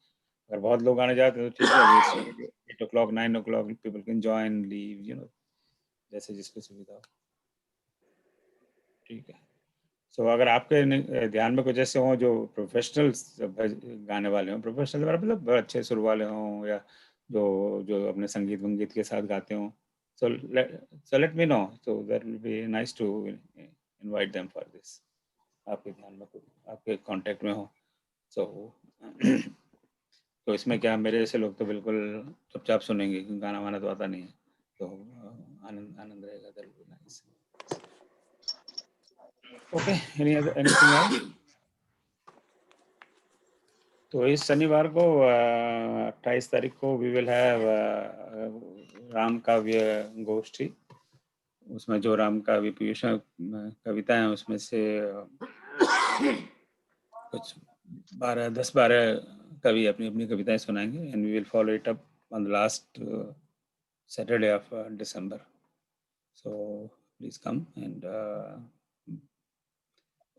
अगर बहुत लोग आने जाते हैं तो ठीक है, 8 o'clock 9 o'clock people can join, leave, you know, जैसे जिसको सुविधा हो। ठीक है। सो अगर आपके ध्यान में कुछ ऐसे हों जो प्रोफेशनल्स गाने वाले हों, प्रोफेशनल मतलब अच्छे सुर वाले हों, या जो जो अपने संगीत वंगीत के साथ गाते हों, so let me know, so that will be nice to invite them for this. आपके ध्यान में, आपके कांटेक्ट में हो so तो इसमें क्या, मेरे जैसे लोग तो बिल्कुल चुपचाप सुनेंगे क्योंकि गाना वाना तो आता नहीं है, तो आनंद रहेगा, that will be nice. Okay, anything else? तो इस शनिवार को 28 तारीख को वी विल हैव राम काव्य गोष्ठी। उसमें जो राम काव्य पीयूष कविताएं हैं उसमें से कुछ 10-12 कवि अपनी अपनी कविताएं सुनाएंगे, and we will follow it up on the last Saturday of December. So please come,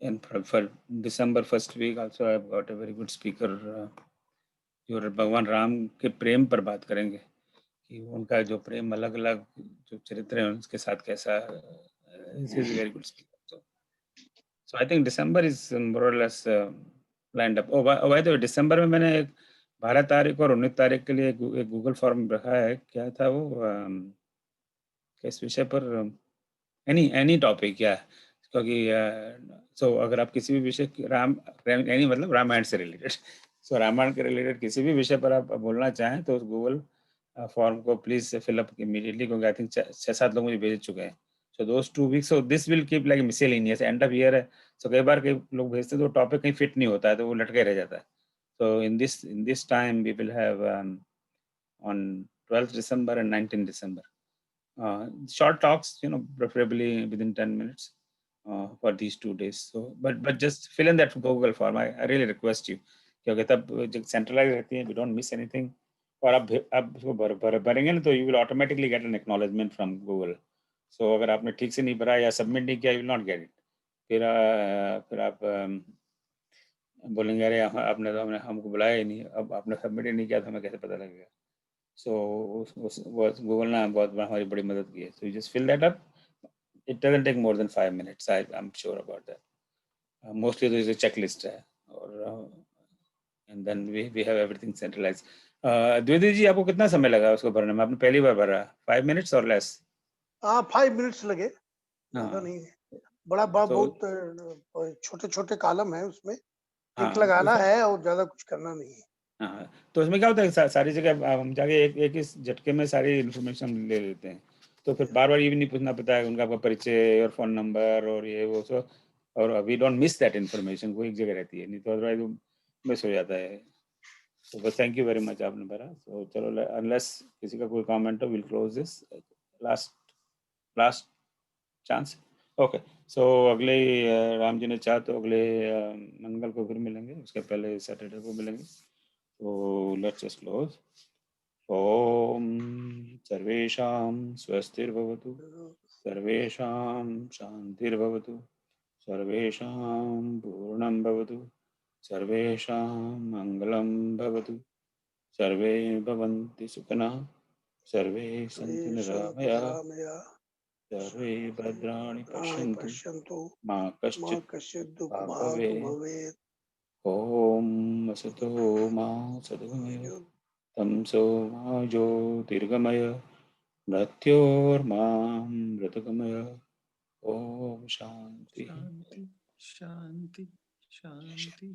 and for December first week also I've got a very good speaker, जो भगवान राम के प्रेम पर बात करेंगे कि उनका जो प्रेम अलग अलग जो चरित्र है उसके साथ कैसा, this is a very good speaker. So I think December is more or less lined up. by the way, December में मैंने 12 तारीख और 19 तारीख के लिए एक गूगल फॉर्म रखा है। क्या था वो, किस विषय पर, एनी टॉपिक, या क्योंकि अगर आप किसी भी विषय एनी मतलब रामायण से रिलेटेड, सो रामायण के रिलेटेड किसी भी विषय पर आप बोलना चाहें तो उस गूगल फॉर्म को प्लीज फिल अप इमीडिएटली, क्योंकि आई थिंक 6-7 लोग मुझे भेज चुके हैं। सो दोस 2 weeks, so this will keep like miscellaneous, end of year है, सो कई बार कई लोग भेजते हैं तो टॉपिक कहीं फिट नहीं होता है तो वो लटके रह जाता है। So in this time we will have on 12th December and 19th December short talks, preferably within 10 minutes for these 2 days. So but just fill in that Google form, I really request you, क्योंकि तब जब centralise रहती है, we don't miss anything, और आप उसको भरेंगे ना तो you will automatically get an acknowledgement from Google. So अगर आपने ठीक से नहीं भरा या सबमिट नहीं किया, you will not get it. फिर आप बोलेंगे अरे आपने तो हमको बुलाया ही नहीं, अब आपने सबमिट ही नहीं किया तो हमें कैसे पता लगेगा। So Google ने बहुत हमारी बड़ी मदद की है। So you just fill that up. It doesn't take more than 5 minutes. I'm sure about that. Mostly there is a checklist है, और and then we have everything centralized. Dwivedi ji, आपको कितना समय लगा उसको भरने में? आपने पहली बार भरा? 5 minutes or less? 5 minutes लगे, ज़्यादा नहीं है। बड़ा बहुत छोटे-छोटे कॉलम है उसमें, टिक लगाना है और ज़्यादा कुछ करना नहीं है। हाँ, तो उसमें क्या होता है, सारी जगह हम जाके एक इस झटके में सारी इन्फॉर्मेशन ले लेते हैं, तो फिर बार-बार ये भी नहीं पूछना पड़ता है उनका, आपका परिचय और फोन नंबर और ये वो सब, और we don't miss that information, वो एक जगह रहती है, नहीं तो अदरवाइज वो मिस हो जाता है। तो बस थैंक यू वेरी मच, आपने भरा। तो चलो, अनलेस किसी का कोई कमेंट हो, will close this, last chance. Okay, so अगले राम जी ने चाहा तो अगले मंगल को फिर मिलेंगे, उसके पहले सैटरडे को मिलेंगे। So let's just close. Om सर्वेषां स्वस्तिर्भवतु, सर्वेषां शान्तिर्भवतु, सर्वेषां पूर्णं भवतु, सर्वेषां मङ्गलं भवतु, सर्वे भवन्तु सुखिनः, सर्वे सन्तु निरामयाः, सर्वे भद्राणि पश्यन्तु, मा कश्चित् दुःखभाग् भवेत्। ओम असतो मा सद्गमय, तमसो मा ज्योतिर्गमय, मृत्योर्मामृतगमय। ओम शांति शांति शांति शांति।